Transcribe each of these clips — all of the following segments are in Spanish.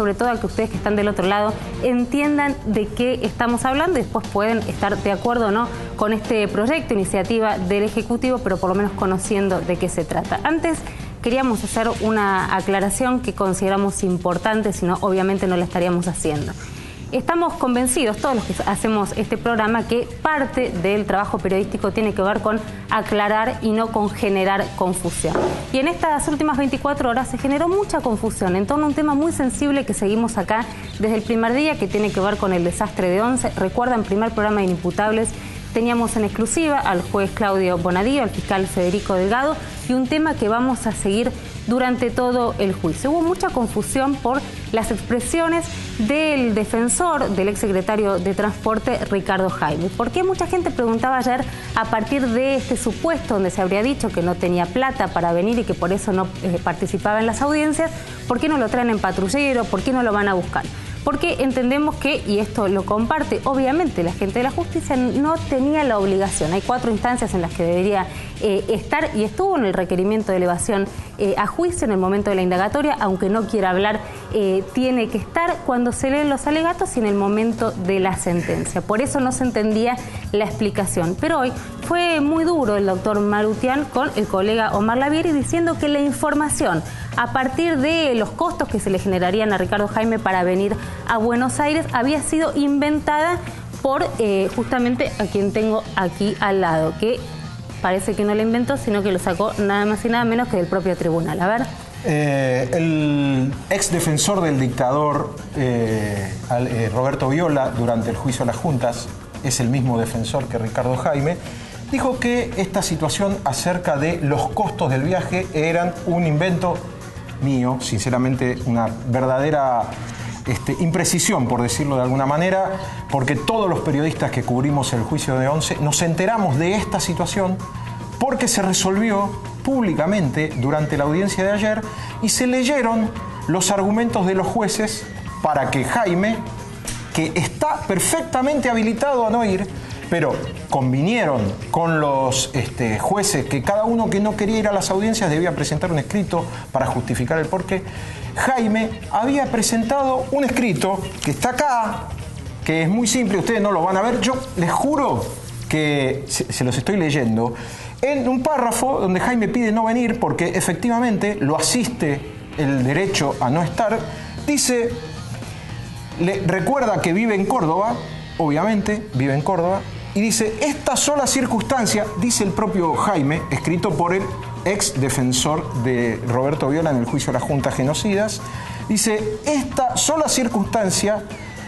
sobre todo a que ustedes que están del otro lado entiendan de qué estamos hablando y después pueden estar de acuerdo o no con este proyecto, iniciativa del Ejecutivo, pero por lo menos conociendo de qué se trata. Antes queríamos hacer una aclaración que consideramos importante, si no, obviamente no la estaríamos haciendo. Estamos convencidos, todos los que hacemos este programa, que parte del trabajo periodístico tiene que ver con aclarar y no con generar confusión. Y en estas últimas 24 horas se generó mucha confusión en torno a un tema muy sensible que seguimos acá desde el primer día, que tiene que ver con el desastre de Once. Recuerdan, primer programa de Inimputables, teníamos en exclusiva al juez Claudio Bonadío, al fiscal Federico Delgado, y un tema que vamos a seguir durante todo el juicio. Hubo mucha confusión por las expresiones del defensor del exsecretario de Transporte, Ricardo Jaime. Porque mucha gente preguntaba ayer, a partir de este supuesto donde se habría dicho que no tenía plata para venir y que por eso no participaba en las audiencias, ¿por qué no lo traen en patrullero? ¿Por qué no lo van a buscar? Porque entendemos que, y esto lo comparte obviamente la gente de la justicia, no tenía la obligación. Hay 4 instancias en las que debería estar y estuvo en el requerimiento de elevación a juicio en el momento de la indagatoria, aunque no quiera hablar, tiene que estar cuando se leen los alegatos y en el momento de la sentencia. Por eso no se entendía la explicación. Pero hoy fue muy duro el doctor Marutian con el colega Omar Lavieri diciendo que la información a partir de los costos que se le generarían a Ricardo Jaime para venir a Buenos Aires había sido inventada por justamente a quien tengo aquí al lado, que parece que no lo inventó, sino que lo sacó nada más y nada menos que del propio tribunal. A ver. El ex defensor del dictador, Roberto Viola, durante el juicio a las juntas, es el mismo defensor que Ricardo Jaime, dijo que esta situación acerca de los costos del viaje eran un invento mío, sinceramente una verdadera imprecisión, por decirlo de alguna manera, porque todos los periodistas que cubrimos el juicio de Once nos enteramos de esta situación porque se resolvió públicamente durante la audiencia de ayer y se leyeron los argumentos de los jueces para que Jaime, que está perfectamente habilitado a no ir, pero convinieron con los jueces que cada uno que no quería ir a las audiencias debía presentar un escrito para justificar el porqué. Jaime había presentado un escrito que está acá, que es muy simple, ustedes no lo van a ver, yo les juro que se los estoy leyendo, en un párrafo donde Jaime pide no venir porque efectivamente lo asiste el derecho a no estar, dice, recuerda que vive en Córdoba, obviamente vive en Córdoba, y dice, esta sola circunstancia, dice el propio Jaime, escrito por el ex defensor de Roberto Viola en el juicio a las juntas genocidas, dice, esta sola circunstancia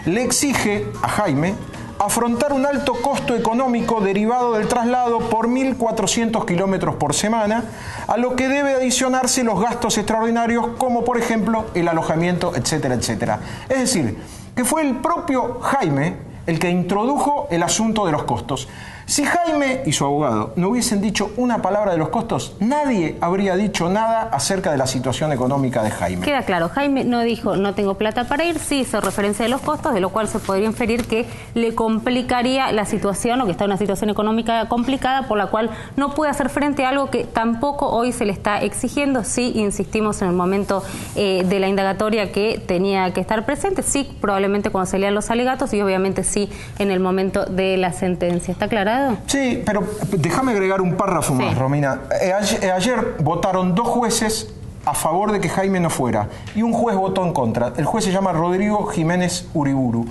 le exige a Jaime afrontar un alto costo económico derivado del traslado por 1.400 kilómetros por semana, a lo que debe adicionarse los gastos extraordinarios, como por ejemplo el alojamiento, etcétera, etcétera. Es decir, que fue el propio Jaime el que introdujo el asunto de los costos. Si Jaime y su abogado no hubiesen dicho una palabra de los costos, nadie habría dicho nada acerca de la situación económica de Jaime. Queda claro, Jaime no dijo no tengo plata para ir, sí hizo referencia de los costos, de lo cual se podría inferir que le complicaría la situación o que está en una situación económica complicada por la cual no puede hacer frente a algo que tampoco hoy se le está exigiendo. Sí, insistimos en el momento de la indagatoria que tenía que estar presente, sí, probablemente cuando se lean los alegatos y obviamente sí en el momento de la sentencia. ¿Está aclarado? Sí, pero déjame agregar un párrafo más, Romina. Ayer votaron 2 jueces a favor de que Jaime no fuera y un juez votó en contra. El juez se llama Rodrigo Jiménez Uriburu.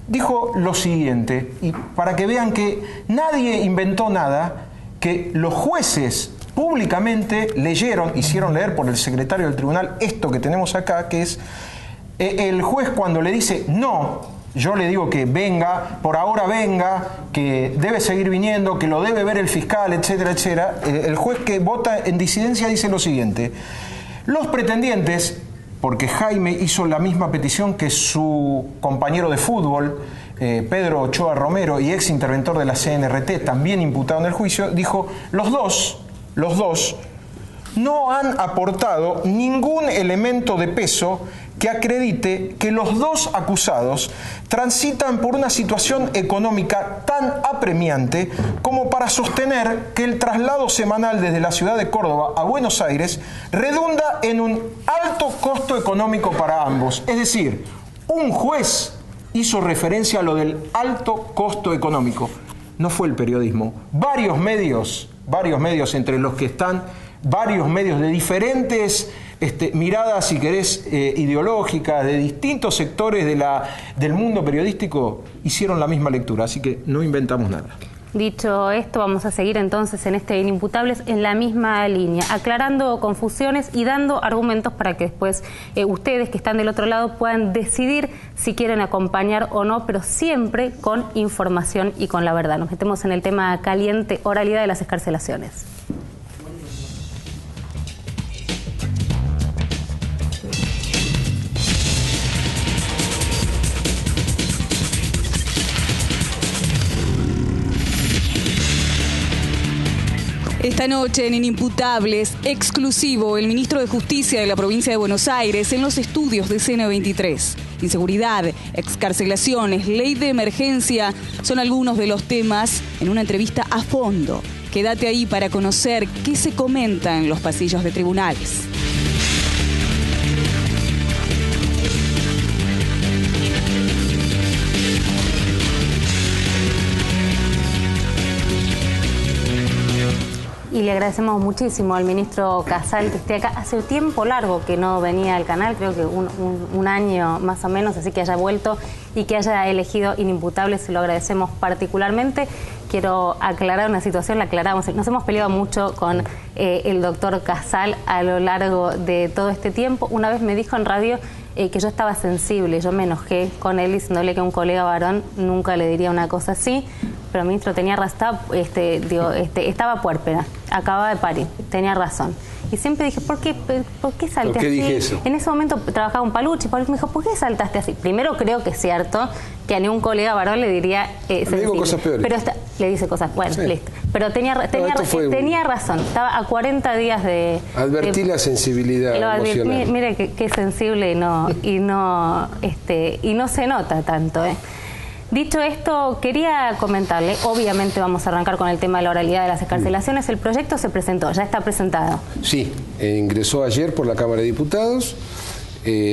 Dijo lo siguiente, y para que vean que nadie inventó nada, que los jueces públicamente hicieron leer por el secretario del tribunal esto que tenemos acá, que es el juez cuando le dice no, yo le digo que venga, por ahora venga, que debe seguir viniendo, que lo debe ver el fiscal, etcétera, etcétera. El juez que vota en disidencia dice lo siguiente: los pretendientes, porque Jaime hizo la misma petición que su compañero de fútbol, Pedro Ochoa Romero, y ex interventor de la CNRT, también imputado en el juicio, dijo, los dos no han aportado ningún elemento de peso que acredite que los dos acusados transitan por una situación económica tan apremiante como para sostener que el traslado semanal desde la ciudad de Córdoba a Buenos Aires redunda en un alto costo económico para ambos. Es decir, un juez hizo referencia a lo del alto costo económico. No fue el periodismo. Varios medios entre los que están varios medios de diferentes miradas, si querés, ideológicas, de distintos sectores del mundo periodístico, hicieron la misma lectura, así que no inventamos nada. Dicho esto, vamos a seguir entonces en este Inimputables en la misma línea, aclarando confusiones y dando argumentos para que después ustedes que están del otro lado puedan decidir si quieren acompañar o no, pero siempre con información y con la verdad. Nos metemos en el tema caliente, oralidad de las excarcelaciones. Esta noche en Inimputables, exclusivo, el ministro de Justicia de la provincia de Buenos Aires en los estudios de CN23. Inseguridad, excarcelaciones, ley de emergencia son algunos de los temas en una entrevista a fondo. Quédate ahí para conocer qué se comenta en los pasillos de tribunales. Y le agradecemos muchísimo al ministro Casal que esté acá. Hace tiempo largo que no venía al canal, creo que un año más o menos, así que haya vuelto y que haya elegido Inimputables, se lo agradecemos particularmente. Quiero aclarar una situación, la aclaramos. Nos hemos peleado mucho con el doctor Casal a lo largo de todo este tiempo. Una vez me dijo en radio que yo estaba sensible, yo me enojé con él diciéndole que a un colega varón nunca le diría una cosa así. Pero el ministro tenía razón, estaba puérpera, acababa de parir, tenía razón. Y siempre dije, ¿por qué salté ¿Por qué así? dije eso? En ese momento trabajaba un Paluchi, me dijo, ¿por qué saltaste así? Primero creo que es cierto que a ningún colega varón le diría le digo cosas peores. Pero le dice cosas, bueno, sí. Listo. Pero tenía razón, estaba a 40 días de... Advertí la sensibilidad emocional. Mire qué sensible y no se nota tanto, Dicho esto, quería comentarle, obviamente vamos a arrancar con el tema de la oralidad de las excarcelaciones. El proyecto se presentó, ya está presentado. Sí, ingresó ayer por la Cámara de Diputados.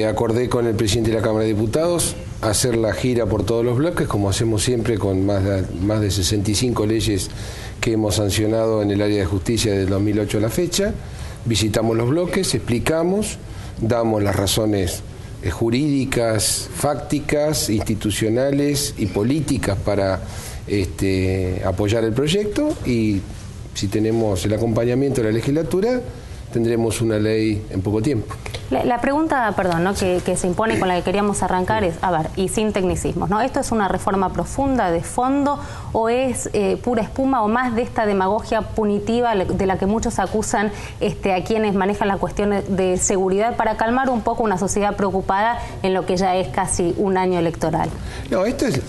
Acordé con el presidente de la Cámara de Diputados hacer la gira por todos los bloques, como hacemos siempre con más de 65 leyes que hemos sancionado en el área de justicia desde 2008 a la fecha. Visitamos los bloques, explicamos, damos las razones jurídicas, fácticas, institucionales y políticas para apoyar el proyecto, y si tenemos el acompañamiento de la legislatura tendremos una ley en poco tiempo. La pregunta, perdón, ¿no? que se impone, con la que queríamos arrancar es, a ver, y sin tecnicismos, ¿no? ¿Esto es una reforma profunda, de fondo, o es pura espuma, o más de esta demagogia punitiva de la que muchos acusan a quienes manejan la cuestión de seguridad para calmar un poco una sociedad preocupada en lo que ya es casi un año electoral? No, esta es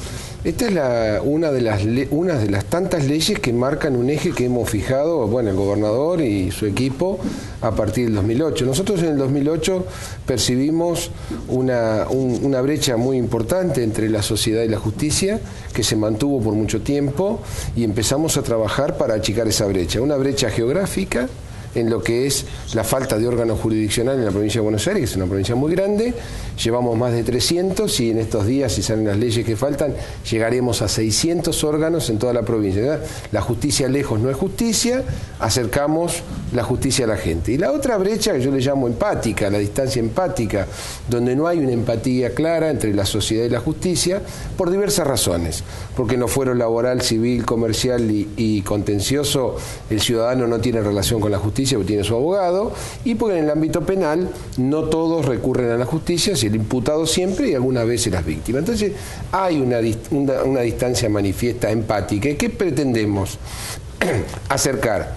una de las tantas leyes que marcan un eje que hemos fijado, bueno, el gobernador y su equipo a partir del 2008. Nosotros en el 2008 percibimos una brecha muy importante entre la sociedad y la justicia, que se mantuvo por mucho tiempo, y empezamos a trabajar para achicar esa brecha. Una brecha geográfica, en lo que es la falta de órganos jurisdiccionales en la provincia de Buenos Aires, que es una provincia muy grande. Llevamos más de 300 y en estos días, si salen las leyes que faltan, llegaremos a 600 órganos en toda la provincia, ¿verdad? La justicia lejos no es justicia, acercamos la justicia a la gente. Y la otra brecha, que yo le llamo empática, la distancia empática, donde no hay una empatía clara entre la sociedad y la justicia, por diversas razones. Porque en los fueros laboral, civil, comercial y contencioso, el ciudadano no tiene relación con la justicia, porque tiene su abogado, y porque en el ámbito penal no todos recurren a la justicia, si el imputado siempre y algunas veces las víctimas. Entonces hay una distancia manifiesta empática. ¿Y qué pretendemos? Acercar.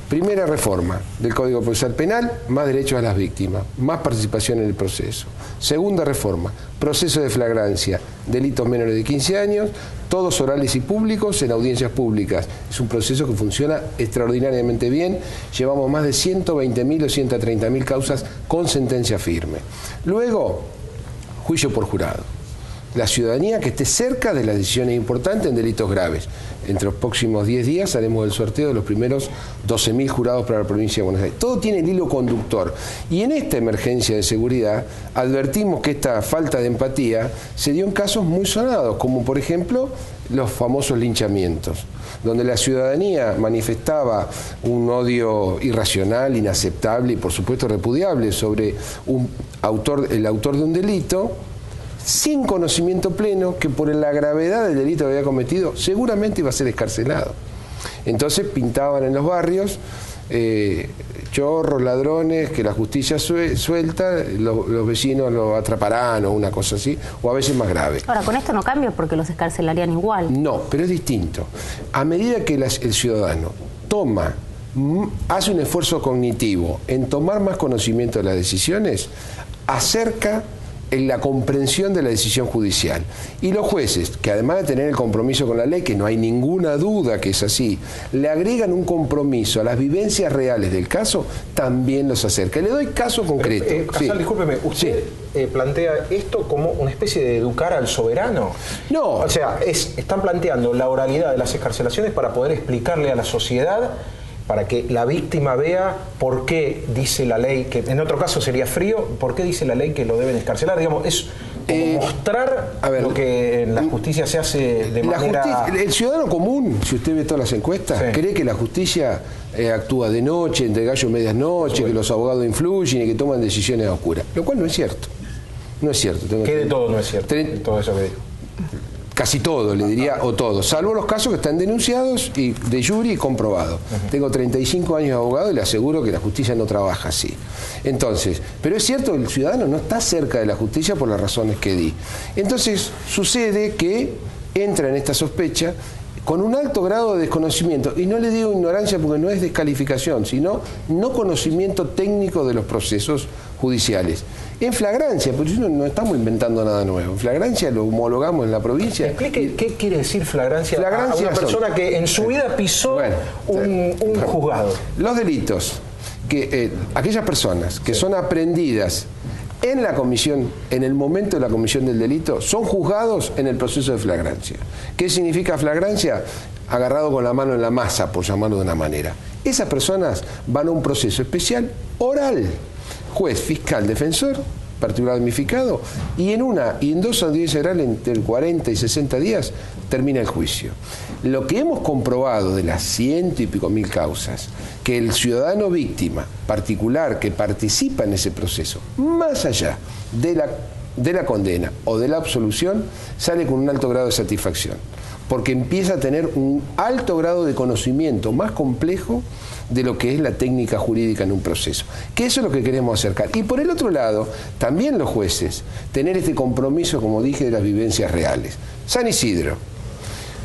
Primera reforma del Código Procesal Penal, más derechos a las víctimas, más participación en el proceso. Segunda reforma, proceso de flagrancia, delitos menores de 15 años, todos orales y públicos en audiencias públicas. Es un proceso que funciona extraordinariamente bien. Llevamos más de 120.000 o 130.000 causas con sentencia firme. Luego, juicio por jurado. La ciudadanía que esté cerca de las decisiones importantes en delitos graves. Entre los próximos 10 días haremos el sorteo de los primeros 12.000 jurados para la provincia de Buenos Aires. Todo tiene el hilo conductor. Y en esta emergencia de seguridad advertimos que esta falta de empatía se dio en casos muy sonados, como por ejemplo los famosos linchamientos, donde la ciudadanía manifestaba un odio irracional, inaceptable y por supuesto repudiable sobre el autor de un delito, sin conocimiento pleno que por la gravedad del delito que había cometido seguramente iba a ser excarcelado. Entonces pintaban en los barrios chorros, ladrones, que la justicia suelta, los vecinos lo atraparán o una cosa así, o a veces más grave. Ahora, con esto no cambia porque los excarcelarían igual. No, pero es distinto. A medida que el ciudadano hace un esfuerzo cognitivo en tomar más conocimiento de las decisiones, acerca en la comprensión de la decisión judicial. Y los jueces, que además de tener el compromiso con la ley, que no hay ninguna duda que es así, le agregan un compromiso a las vivencias reales del caso, también los acerca. Le doy caso concreto. Casal, sí. Discúlpeme, ¿usted plantea esto como una especie de educar al soberano? No. O sea, están planteando la oralidad de las excarcelaciones para poder explicarle a la sociedad, para que la víctima vea por qué dice la ley, que en otro caso sería frío, por qué dice la ley que lo deben excarcelar. Digamos, es como mostrar lo que en la justicia se hace de manera... El ciudadano común, si usted ve todas las encuestas, cree que la justicia actúa de noche, entre gallo y medianoche, que los abogados influyen y que toman decisiones oscuras. Lo cual no es cierto. No es cierto. ¿Qué de todo no es cierto? Todo eso que digo. Casi todo, le diría, o todo, salvo los casos que están denunciados y de juri y comprobado. Tengo 35 años de abogado y le aseguro que la justicia no trabaja así. Entonces, pero es cierto que el ciudadano no está cerca de la justicia por las razones que di. Entonces, sucede que entra en esta sospecha con un alto grado de desconocimiento, y no le digo ignorancia porque no es descalificación, sino no conocimiento técnico de los procesos judiciales. En flagrancia, porque no estamos inventando nada nuevo. En flagrancia lo homologamos en la provincia. Explique qué quiere decir flagrancia a una persona que en su vida pisó un juzgado. Los delitos, aquellas personas que son aprendidas en la comisión, en el momento de la comisión del delito, son juzgados en el proceso de flagrancia. ¿Qué significa flagrancia? Agarrado con la mano en la masa, por llamarlo de una manera. Esas personas van a un proceso especial oral. Juez, fiscal, defensor, particular damnificado, y en dos audiencias orales entre 40 y 60 días termina el juicio. Lo que hemos comprobado de las 100 y pico mil causas, que el ciudadano víctima particular que participa en ese proceso, más allá de la condena o de la absolución, sale con un alto grado de satisfacción, porque empieza a tener un alto grado de conocimiento más complejo de lo que es la técnica jurídica en un proceso. Que eso es lo que queremos acercar. Y por el otro lado, también los jueces, tener este compromiso, como dije, de las vivencias reales. San Isidro,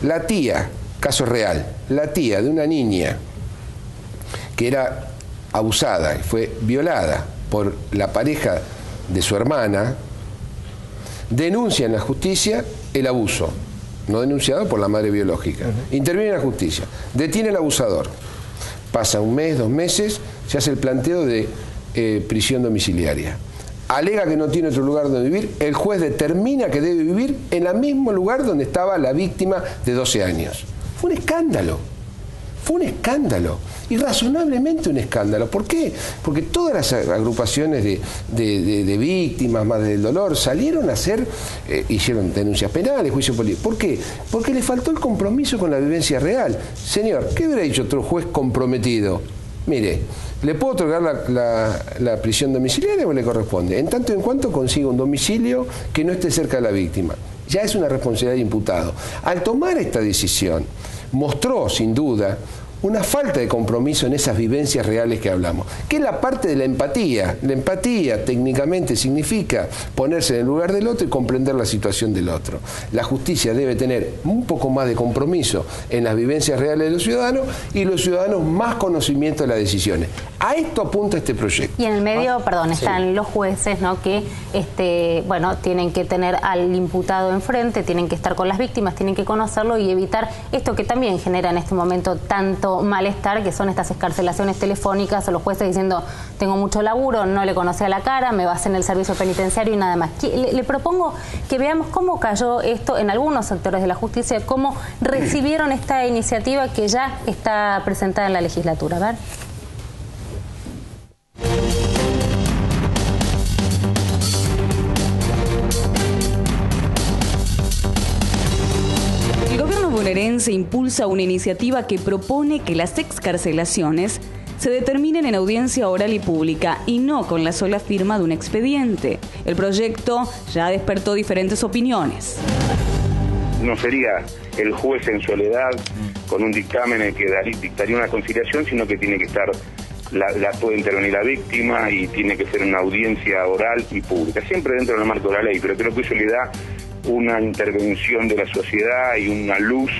la tía, caso real, la tía de una niña que era abusada y fue violada por la pareja de su hermana, denuncia en la justicia el abuso, no denunciado por la madre biológica. Interviene en la justicia, detiene al abusador. Pasa un mes, 2 meses, se hace el planteo de prisión domiciliaria. Alega que no tiene otro lugar donde vivir, el juez determina que debe vivir en el mismo lugar donde estaba la víctima de 12 años. Fue un escándalo. Fue un escándalo, y razonablemente un escándalo. ¿Por qué? Porque todas las agrupaciones de víctimas, más del dolor, salieron a hacer, hicieron denuncias penales, juicio político. ¿Por qué? Porque le faltó el compromiso con la vivencia real. Señor, ¿qué hubiera dicho otro juez comprometido? Mire, ¿le puedo otorgar la prisión domiciliaria o le corresponde? En tanto y en cuanto consiga un domicilio que no esté cerca de la víctima. Ya es una responsabilidad de imputado. Al tomar esta decisión, mostró sin duda una falta de compromiso en esas vivencias reales que hablamos, que es la parte de la empatía. La empatía técnicamente significa ponerse en el lugar del otro y comprender la situación del otro. La justicia debe tener un poco más de compromiso en las vivencias reales de los ciudadanos y los ciudadanos más conocimiento de las decisiones. A esto apunta este proyecto. Y en el medio, perdón, están los jueces, ¿no? Que bueno, tienen que tener al imputado enfrente, tienen que estar con las víctimas, tienen que conocerlo y evitar esto que también genera en este momento tanto malestar, que son estas excarcelaciones telefónicas, o los jueces diciendo tengo mucho laburo, no le conocí a la cara, me basé en el servicio penitenciario y nada más. Le propongo que veamos cómo cayó esto en algunos sectores de la justicia, cómo recibieron esta iniciativa que ya está presentada en la legislatura. A ver. Bonaerense impulsa una iniciativa que propone que las excarcelaciones se determinen en audiencia oral y pública y no con la sola firma de un expediente. El proyecto ya despertó diferentes opiniones. No sería el juez en soledad con un dictamen en el que dictaría una conciliación, sino que tiene que estar, puede intervenir la víctima y tiene que ser una audiencia oral y pública, siempre dentro del marco de la ley, pero creo que eso le da una intervención de la sociedad y una luz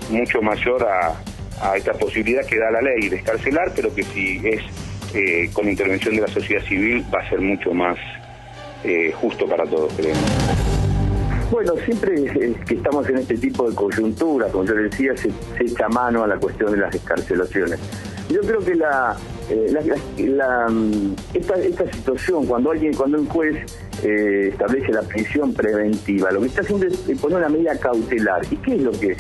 mucho mayor a esta posibilidad que da la ley de excarcelar, pero que si es con intervención de la sociedad civil va a ser mucho más justo para todos, creemos. Bueno, siempre que estamos en este tipo de coyuntura, como yo decía, se echa mano a la cuestión de las excarcelaciones. Yo creo que esta situación, cuando un juez establece la prisión preventiva, lo que está haciendo es poner una medida cautelar. ¿Y qué es lo que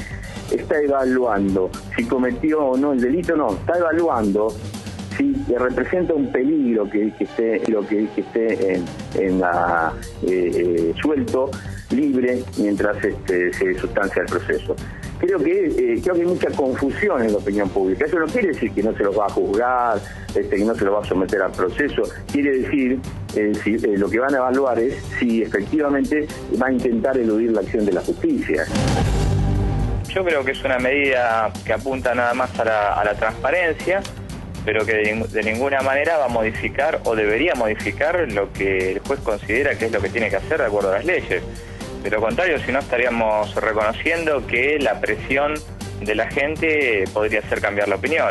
está evaluando? Si cometió o no el delito, no. Está evaluando si representa un peligro que esté suelto, libre, mientras se sustancia el proceso. Creo que hay mucha confusión en la opinión pública. Eso no quiere decir que no se los va a juzgar, que no se los va a someter al proceso. Quiere decir lo que van a evaluar es si efectivamente va a intentar eludir la acción de la justicia. Yo creo que es una medida que apunta nada más a la transparencia, pero que de ninguna manera va a modificar o debería modificar lo que el juez considera que es lo que tiene que hacer de acuerdo a las leyes. De lo contrario, si no, estaríamos reconociendo que la presión de la gente podría hacer cambiar la opinión.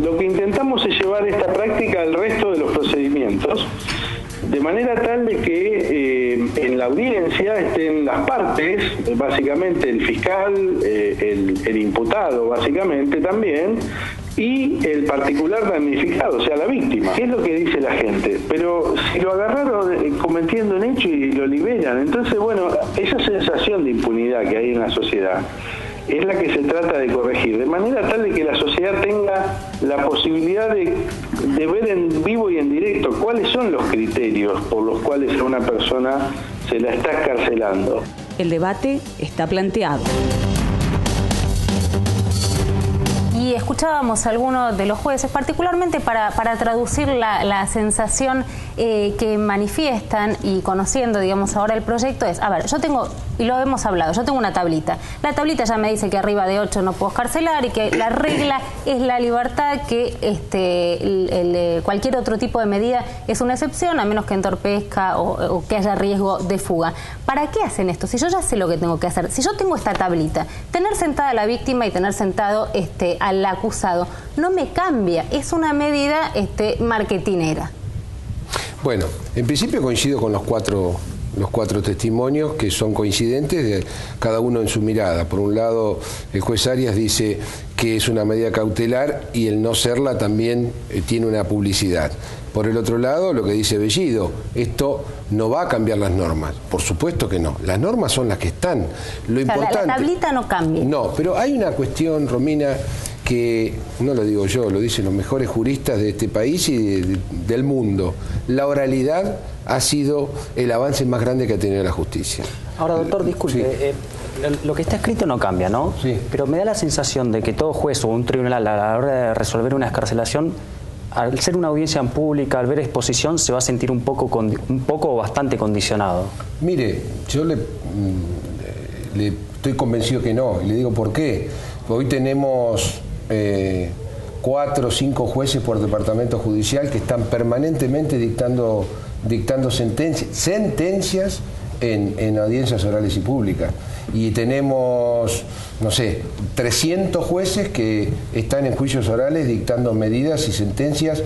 Lo que intentamos es llevar esta práctica al resto de los procedimientos, de manera tal de que en la audiencia estén las partes, básicamente el fiscal, el imputado básicamente también, y el particular damnificado, o sea, la víctima. ¿Qué es lo que dice la gente? Pero si lo agarraron cometiendo un hecho y lo liberan, entonces, bueno, esa sensación de impunidad que hay en la sociedad es la que se trata de corregir, de manera tal de que la sociedad tenga la posibilidad de ver en vivo y en directo cuáles son los criterios por los cuales a una persona se la está excarcelando. El debate está planteado. Y escuchábamos a algunos de los jueces, particularmente para traducir la sensación que manifiestan y conociendo, digamos, ahora el proyecto es, a ver, yo tengo, y lo hemos hablado, yo tengo una tablita. La tablita ya me dice que arriba de 8 no puedo excarcelar y que la regla es la libertad, que cualquier otro tipo de medida es una excepción, a menos que entorpezca o que haya riesgo de fuga. ¿Para qué hacen esto? Si yo ya sé lo que tengo que hacer, si yo tengo esta tablita, tener sentada a la víctima y tener sentado al acusado no me cambia, es una medida marketinera. Bueno, en principio coincido con los cuatro testimonios que son coincidentes, cada uno en su mirada. Por un lado, el juez Arias dice que es una medida cautelar y el no serla también tiene una publicidad. Por el otro lado, lo que dice Bellido, esto no va a cambiar las normas. Por supuesto que no, las normas son las que están. Lo importante, la tablita no cambia. No, pero hay una cuestión, Romina, que no lo digo yo, lo dicen los mejores juristas de este país y del mundo. La oralidad ha sido el avance más grande que ha tenido la justicia. Ahora, doctor, disculpe, sí. Lo que está escrito no cambia, ¿no? Sí. Pero me da la sensación de que todo juez o un tribunal a la hora de resolver una excarcelación, al ser una audiencia pública, al ver exposición, se va a sentir un poco o bastante condicionado. Mire, yo le estoy convencido que no, y le digo por qué. Hoy tenemos 4 o 5 jueces por departamento judicial que están permanentemente dictando sentencias en audiencias orales y públicas. Y tenemos, no sé, 300 jueces que están en juicios orales dictando medidas y sentencias.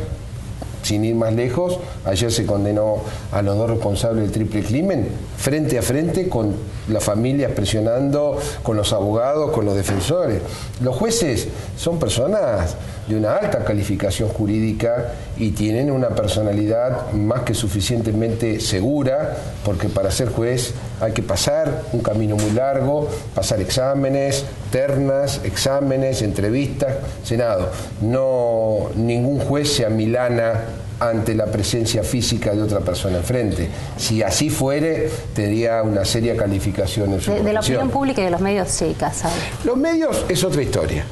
Sin ir más lejos, ayer se condenó a los 2 responsables del triple crimen frente a frente con las familias presionando, con los abogados, con los defensores. Los jueces son personas de una alta calificación jurídica y tienen una personalidad más que suficientemente segura, porque para ser juez hay que pasar un camino muy largo, pasar exámenes, ternas, exámenes, entrevistas, Senado. No, ningún juez se amilana ante la presencia física de otra persona enfrente. Si así fuere, tendría una seria calificación en su de la profesión. opinión pública y de los medios, sí, Casado. Los medios es otra historia.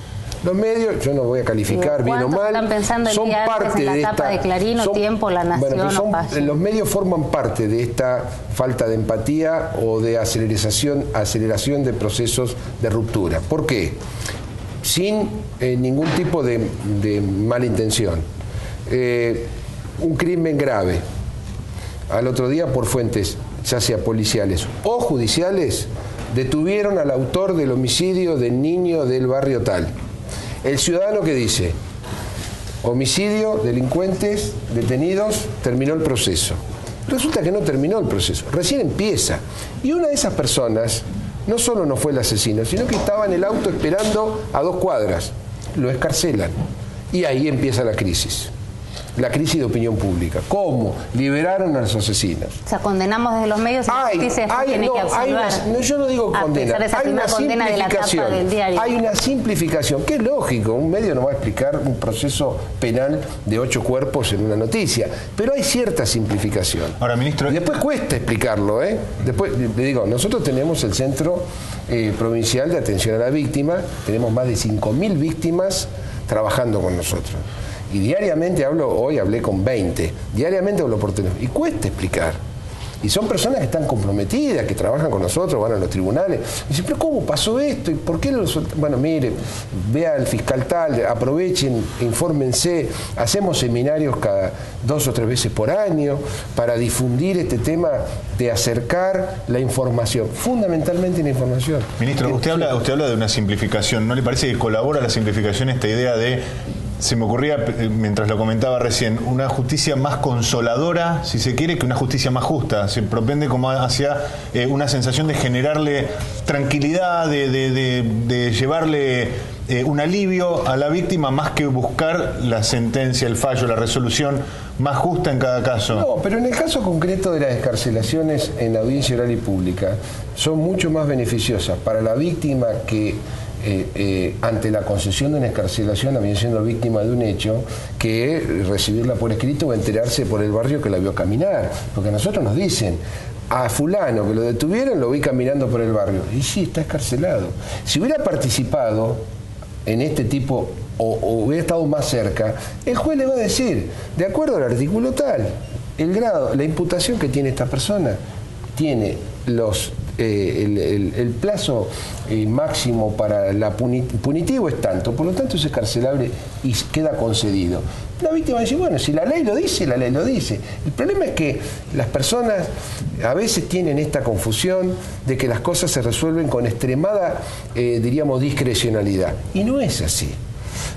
Los medios, yo no voy a calificar bien o mal, están pensando el son día antes parte en la de tapa de Clarín o Tiempo, La Nación o Página? Los medios forman parte de esta falta de empatía o de aceleración de procesos de ruptura. ¿Por qué? Sin ningún tipo de mala intención. Un crimen grave, al otro día por fuentes, ya sea policiales o judiciales, detuvieron al autor del homicidio del niño del barrio tal. El ciudadano que dice, homicidio, delincuentes, detenidos, terminó el proceso. Resulta que no terminó el proceso, recién empieza. Y una de esas personas no solo no fue el asesino, sino que estaba en el auto esperando a 2 cuadras. Lo escarcelan. Y ahí empieza la crisis de opinión pública. ¿Cómo? Liberaron a los asesinos. O sea, condenamos desde los medios y la justicia tiene que absolver. Yo no digo condena, hay una condena de la tapa del diario. Hay una simplificación, que es lógico, un medio no va a explicar un proceso penal de 8 cuerpos en una noticia, pero hay cierta simplificación. Ahora, ministro, y después cuesta explicarlo, Después, le digo, nosotros tenemos el Centro Provincial de Atención a la Víctima, tenemos más de 5.000 víctimas trabajando con nosotros. Y diariamente hoy hablé con 20, diariamente hablo por teléfono. Y cuesta explicar. Y son personas que están comprometidas, que trabajan con nosotros, van a los tribunales. Y dicen, pero ¿cómo pasó esto? ¿Y por qué lo soltaron? Bueno, mire, vea al fiscal tal, aprovechen, infórmense. Hacemos seminarios cada 2 o 3 veces por año para difundir este tema de acercar la información, fundamentalmente la información. Ministro, usted habla de una simplificación. ¿No le parece que colabora a la simplificación esta idea de... Se me ocurría, mientras lo comentaba recién, una justicia más consoladora, si se quiere, que una justicia más justa? Se propende como hacia una sensación de generarle tranquilidad, de llevarle un alivio a la víctima, más que buscar la sentencia, el fallo, la resolución más justa en cada caso. No, pero en el caso concreto de las excarcelaciones en la audiencia oral y pública, son mucho más beneficiosas para la víctima que... ante la concesión de una excarcelación, había siendo víctima de un hecho, que recibirla por escrito o enterarse por el barrio que la vio caminar. Porque a nosotros nos dicen, a fulano que lo detuvieron lo vi caminando por el barrio. Y sí, está excarcelado. Si hubiera participado en este tipo o hubiera estado más cerca, el juez le va a decir, de acuerdo al artículo tal, el grado, la imputación que tiene esta persona, tiene el plazo máximo para la punitivo es tanto, por lo tanto es excarcelable y queda concedido. La víctima dice, bueno, si la ley lo dice, la ley lo dice. El problema es que las personas a veces tienen esta confusión de que las cosas se resuelven con extremada, diríamos, discrecionalidad. Y no es así.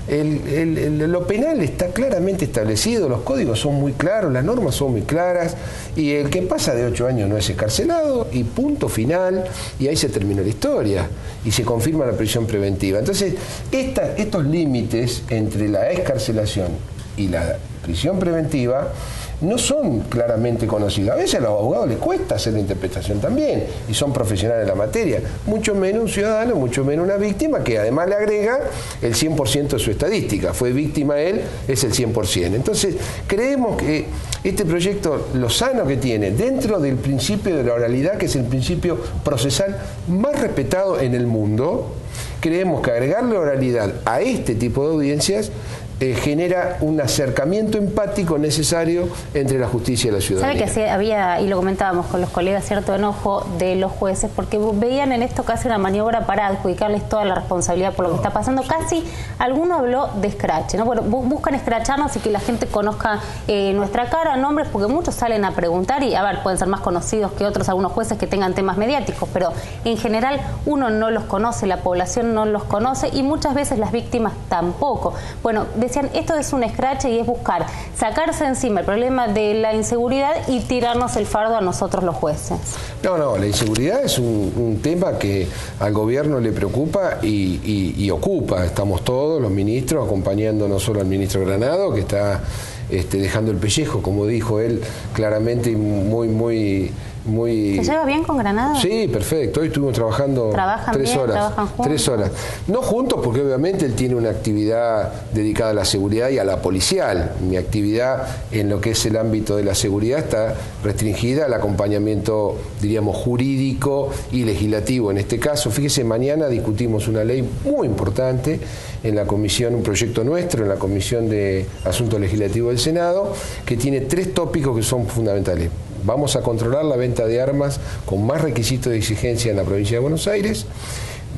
Lo penal está claramente establecido, los códigos son muy claros, las normas son muy claras, y el que pasa de 8 años no es excarcelado, y punto final, y ahí se terminó la historia, y se confirma la prisión preventiva. Entonces, estos límites entre la excarcelación y la prisión preventiva no son claramente conocidos. A veces a los abogados les cuesta hacer la interpretación también, y son profesionales de la materia, mucho menos un ciudadano, mucho menos una víctima, que además le agrega el 100% de su estadística. Fue víctima él, es el 100%. Entonces, creemos que este proyecto, lo sano que tiene, dentro del principio de la oralidad, que es el principio procesal más respetado en el mundo, creemos que agregarle oralidad a este tipo de audiencias genera un acercamiento empático necesario entre la justicia y la ciudadanía. ¿Sabe que así había, y lo comentábamos con los colegas, cierto enojo de los jueces, porque veían en esto casi una maniobra para adjudicarles toda la responsabilidad por lo que está pasando? Casi alguno habló de escrache, ¿no? Bueno, buscan escracharnos y que la gente conozca nuestra cara, nombres, porque muchos salen a preguntar y, a ver, pueden ser más conocidos que otros, algunos jueces que tengan temas mediáticos, pero en general uno no los conoce, la población no los conoce y muchas veces las víctimas tampoco. Bueno, decían, esto es un escrache y es buscar sacarse encima el problema de la inseguridad y tirarnos el fardo a nosotros los jueces. No, la inseguridad es un tema que al gobierno le preocupa y ocupa. Estamos todos los ministros acompañando no solo al ministro Granado, que está dejando el pellejo, como dijo él claramente, muy... ¿Se lleva bien con Granado? Sí, perfecto. Hoy estuvimos trabajando 3 horas. ¿Trabajan juntos? 3 horas. No juntos porque obviamente él tiene una actividad dedicada a la seguridad y a la policial. Mi actividad en lo que es el ámbito de la seguridad está restringida al acompañamiento, diríamos, jurídico y legislativo. En este caso, fíjese, mañana discutimos una ley muy importante en la comisión, un proyecto nuestro en la Comisión de Asuntos Legislativos del Senado, que tiene 3 tópicos que son fundamentales. Vamos a controlar la venta de armas con más requisitos de exigencia en la provincia de Buenos Aires.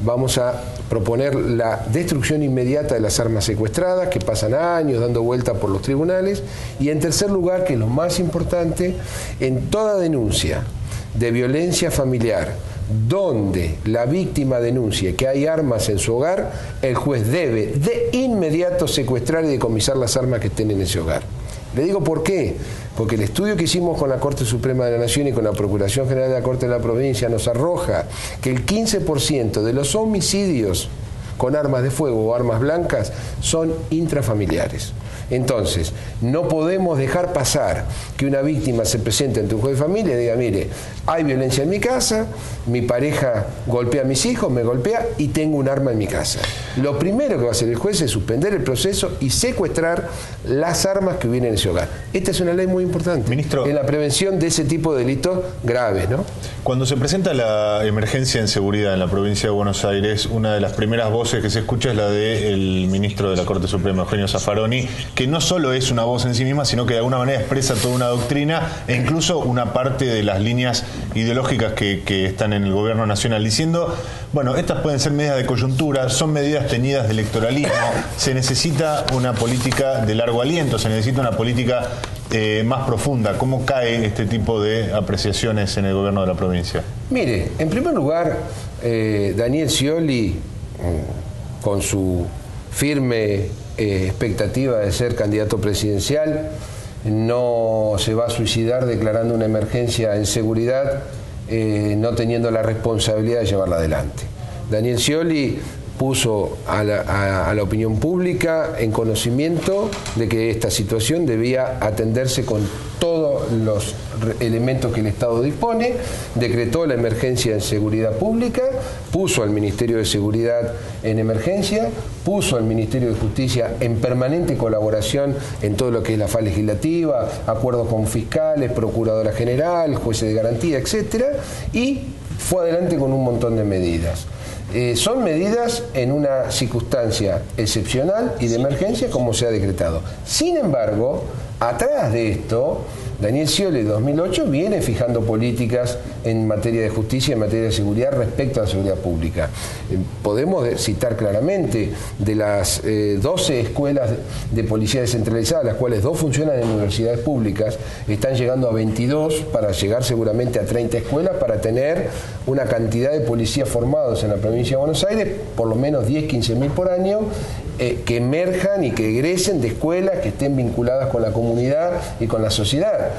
Vamos a proponer la destrucción inmediata de las armas secuestradas, que pasan años dando vuelta por los tribunales. Y en tercer lugar, que es lo más importante, en toda denuncia de violencia familiar, donde la víctima denuncia que hay armas en su hogar, el juez debe de inmediato secuestrar y decomisar las armas que estén en ese hogar. Le digo por qué. Porque el estudio que hicimos con la Corte Suprema de la Nación y con la Procuración General de la Corte de la Provincia nos arroja que el 15% de los homicidios con armas de fuego o armas blancas son intrafamiliares. Entonces, no podemos dejar pasar que una víctima se presente ante un juez de familia y diga, mire, hay violencia en mi casa, mi pareja golpea a mis hijos, me golpea y tengo un arma en mi casa. Lo primero que va a hacer el juez es suspender el proceso y secuestrar las armas que vienen en ese hogar. Esta es una ley muy importante, Ministro, en la prevención de ese tipo de delitos graves, ¿no? Cuando se presenta la emergencia en seguridad en la provincia de Buenos Aires, una de las primeras voces que se escucha es la del ministro de la Corte Suprema, Eugenio Zaffaroni, que no solo es una voz en sí misma, sino que de alguna manera expresa toda una doctrina e incluso una parte de las líneas ideológicas que están en el gobierno nacional, diciendo, bueno, estas pueden ser medidas de coyuntura, son medidas teñidas de electoralismo, se necesita una política de largo aliento, se necesita una política más profunda. ¿Cómo cae este tipo de apreciaciones en el gobierno de la provincia? Mire, en primer lugar, Daniel Scioli, con su firme expectativa de ser candidato presidencial, no se va a suicidar declarando una emergencia en seguridad, no teniendo la responsabilidad de llevarla adelante. Daniel Scioli puso a la opinión pública en conocimiento de que esta situación debía atenderse con todos los elementos que el Estado dispone, decretó la emergencia en seguridad pública, puso al Ministerio de Seguridad en emergencia, puso al Ministerio de Justicia en permanente colaboración en todo lo que es la fase legislativa, acuerdos con fiscales, procuradora general, jueces de garantía, etcétera, y fue adelante con un montón de medidas. Son medidas en una circunstancia excepcional y de emergencia como se ha decretado. Sin embargo, atrás de esto, Daniel Scioli, en 2008, viene fijando políticas en materia de justicia y en materia de seguridad respecto a la seguridad pública. Podemos citar claramente de las 12 escuelas de policía descentralizadas, las cuales 2 funcionan en universidades públicas, están llegando a 22 para llegar seguramente a 30 escuelas para tener una cantidad de policías formados en la provincia de Buenos Aires, por lo menos 10, 15.000 por año, que emerjan y que egresen de escuelas que estén vinculadas con la comunidad y con la sociedad.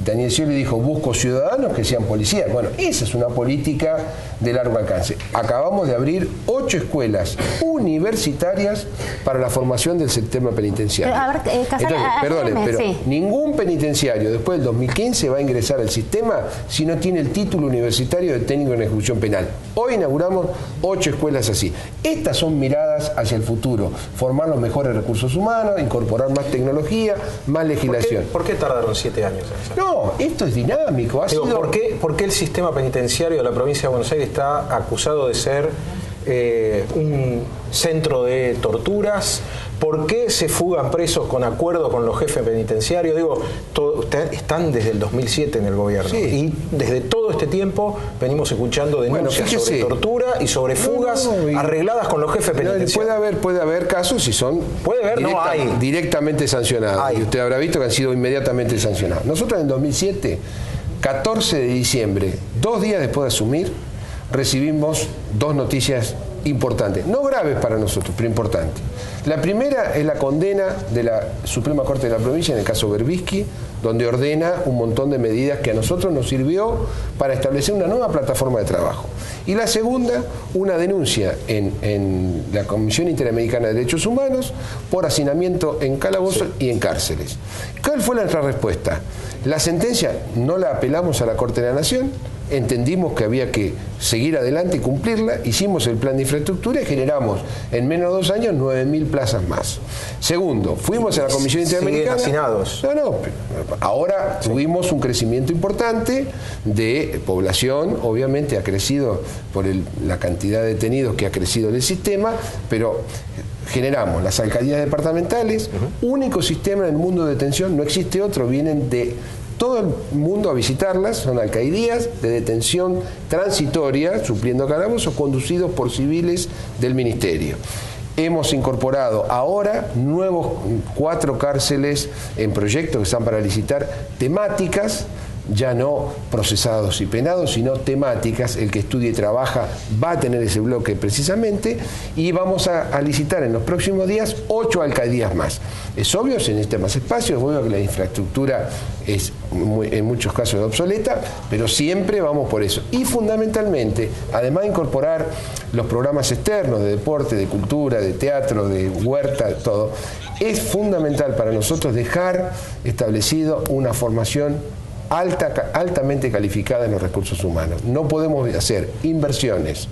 Daniel Scioli dijo, busco ciudadanos que sean policías. Bueno, esa es una política de largo alcance. Acabamos de abrir 8 escuelas universitarias para la formación del sistema penitenciario. Pero, a ver, entonces, perdone, pero sí, ningún penitenciario después del 2015 va a ingresar al sistema si no tiene el título universitario de técnico en ejecución penal. Hoy inauguramos 8 escuelas así. Estas son miradas hacia el futuro. Formar los mejores recursos humanos, incorporar más tecnología, más legislación. ¿Por qué tardaron 7 años en hacerlo? No, esto es dinámico. ¿Por qué el sistema penitenciario de la provincia de Buenos Aires está acusado de ser un centro de torturas, ¿Por qué se fugan presos con acuerdo con los jefes penitenciarios? Digo, están desde el 2007 en el gobierno. Sí. Y desde todo este tiempo venimos escuchando denuncias sobre tortura y sobre fugas arregladas con los jefes penitenciarios. Puede haber casos y son directamente sancionados. Y usted habrá visto que han sido inmediatamente sancionados. Nosotros en el 2007, 14 de diciembre, 2 días después de asumir, recibimos 2 noticias importantes, no graves para nosotros, pero importantes. La primera es la condena de la Suprema Corte de la Provincia en el caso Berbisky, donde ordena un montón de medidas que a nosotros nos sirvió para establecer una nueva plataforma de trabajo. Y la segunda, una denuncia en la Comisión Interamericana de Derechos Humanos por hacinamiento en calabozos y en cárceles. ¿Cuál fue nuestra respuesta? La sentencia no la apelamos a la Corte de la Nación, entendimos que había que seguir adelante y cumplirla, hicimos el plan de infraestructura y generamos en menos de 2 años 9.000 plazas más. Segundo, fuimos a la Comisión Interamericana. Hacinados. Ahora tuvimos un crecimiento importante de población, obviamente ha crecido por la cantidad de detenidos que ha crecido en el sistema, pero generamos las alcaldías departamentales, único sistema en el mundo de detención, no existe otro, vienen de todo el mundo a visitarlas, son alcaldías de detención transitoria, supliendo calabozos, conducidos por civiles del Ministerio. Hemos incorporado ahora nuevos 4 cárceles en proyecto que están para licitar, temáticas, ya no procesados y penados, sino temáticas. El que estudie y trabaja va a tener ese bloque precisamente, y vamos a licitar en los próximos días 8 alcaldías más. Es obvio, se necesita más espacio, es obvio que la infraestructura es en muchos casos obsoleta, pero siempre vamos por eso. Y fundamentalmente, además de incorporar los programas externos de deporte, de cultura, de teatro, de huerta, de todo, es fundamental para nosotros dejar establecido una formación altamente calificada en los recursos humanos. No podemos hacer inversiones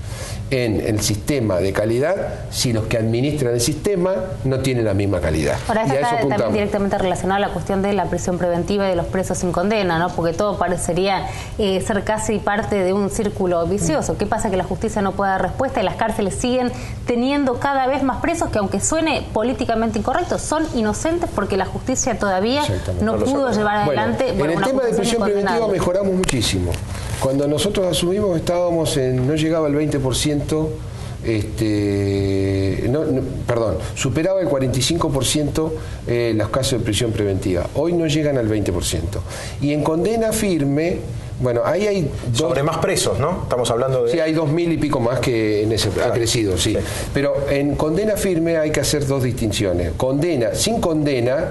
en el sistema de calidad si los que administran el sistema no tienen la misma calidad. Ahora, esto está también directamente relacionado a la cuestión de la prisión preventiva y de los presos sin condena, ¿no? Porque todo parecería ser casi parte de un círculo vicioso. ¿Qué pasa? Que la justicia no puede dar respuesta y las cárceles siguen teniendo cada vez más presos que, aunque suene políticamente incorrecto, son inocentes porque la justicia todavía no pudo llevar adelante. En el tema de prisión preventiva mejoramos muchísimo. Cuando nosotros asumimos estábamos no llegaba al 20%, superaba el 45% los casos de prisión preventiva. Hoy no llegan al 20%. Y en condena firme, bueno, ahí hay sobre más presos, ¿no? Estamos hablando de... Sí, hay 2.000 y pico más que en ese ha crecido, sí. Pero en condena firme hay que hacer 2 distinciones. Condena, sin condena,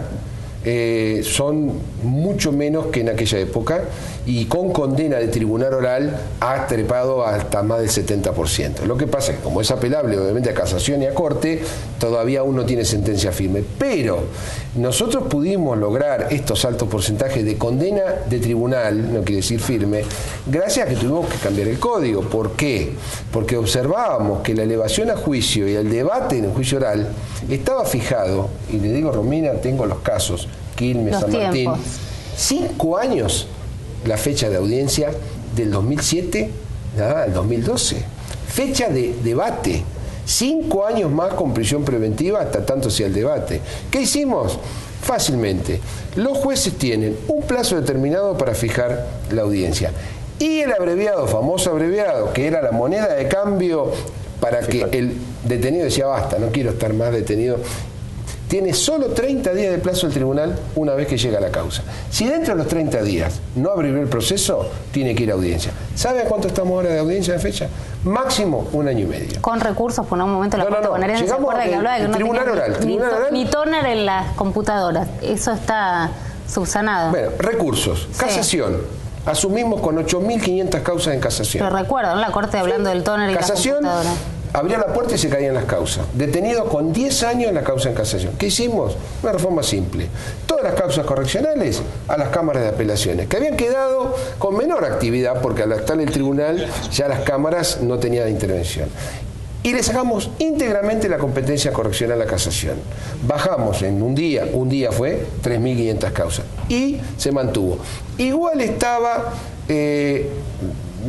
son mucho menos que en aquella época, y con condena de tribunal oral ha trepado hasta más del 70%. Lo que pasa es que como es apelable obviamente a casación y a corte, todavía aún no tiene sentencia firme, pero nosotros pudimos lograr estos altos porcentajes de condena de tribunal, no quiere decir firme, gracias a que tuvimos que cambiar el código. ¿Por qué? Porque observábamos que la elevación a juicio y el debate en el juicio oral estaba fijado, y le digo, Romina, tengo los casos, Quilmes, San Martín, 5 años la fecha de audiencia, del 2007 al 2012. Fecha de debate. 5 años más con prisión preventiva hasta tanto sea el debate. ¿Qué hicimos? Fácilmente. Los jueces tienen un plazo determinado para fijar la audiencia. Y el abreviado, famoso abreviado, que era la moneda de cambio para que el detenido decía, basta, no quiero estar más detenido, tiene solo 30 días de plazo el tribunal una vez que llega la causa. Si dentro de los 30 días no abrió el proceso, tiene que ir a audiencia. ¿Sabe a cuánto estamos ahora de audiencia de fecha? Máximo 1 año y medio. Con recursos, por un momento la Corte Bonaerense se acuerda que hablaba de que no tenía ni tóner en las computadoras. Eso está subsanado. Bueno, recursos. Casación. Sí. Asumimos con 8.500 causas en casación. Pero recuerdo, ¿no? La Corte hablando del tóner y casación, las computadoras. Abría la puerta y se caían las causas. Detenido con 10 años en la causa en casación. ¿Qué hicimos? Una reforma simple. Todas las causas correccionales a las cámaras de apelaciones, que habían quedado con menor actividad porque al estar el tribunal ya las cámaras no tenían intervención. Y le sacamos íntegramente la competencia correccional a la casación. Bajamos en un día fue 3.500 causas. Y se mantuvo. Igual estaba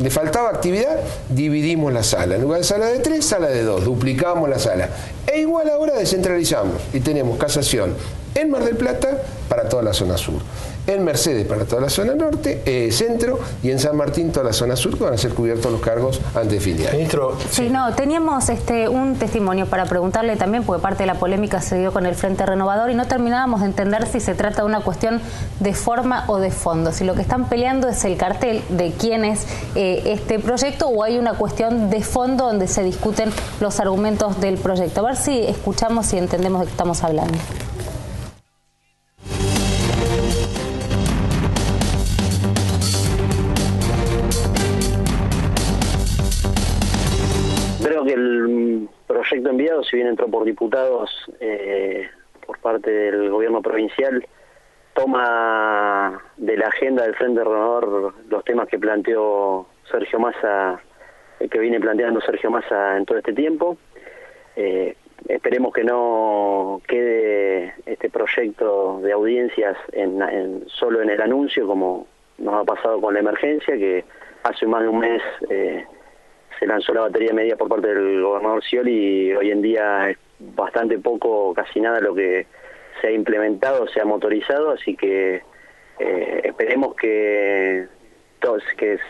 le faltaba actividad, dividimos la sala. En lugar de sala de 3, sala de 2, duplicamos la sala. E igual ahora descentralizamos y tenemos casación en Mar del Plata para toda la zona sur, en Mercedes para toda la zona norte, centro, y en San Martín toda la zona sur, que van a ser cubiertos los cargos antes de fin de año. Ministro, sí, no, teníamos un testimonio para preguntarle también, porque parte de la polémica se dio con el Frente Renovador y no terminábamos de entender si se trata de una cuestión de forma o de fondo, si lo que están peleando es el cartel de quién es este proyecto, o hay una cuestión de fondo donde se discuten los argumentos del proyecto. A ver si escuchamos y entendemos de qué estamos hablando. Creo que el proyecto enviado, si bien entró por diputados por parte del gobierno provincial, toma de la agenda del Frente Renovador los temas que planteó Sergio Massa, que viene planteando Sergio Massa en todo este tiempo. Esperemos que no quede este proyecto de audiencias solo en el anuncio, como nos ha pasado con la emergencia, que hace más de un mes se lanzó la batería de medidas por parte del gobernador Scioli, y hoy en día es bastante poco, casi nada lo que se ha implementado, se ha motorizado, así que esperemos que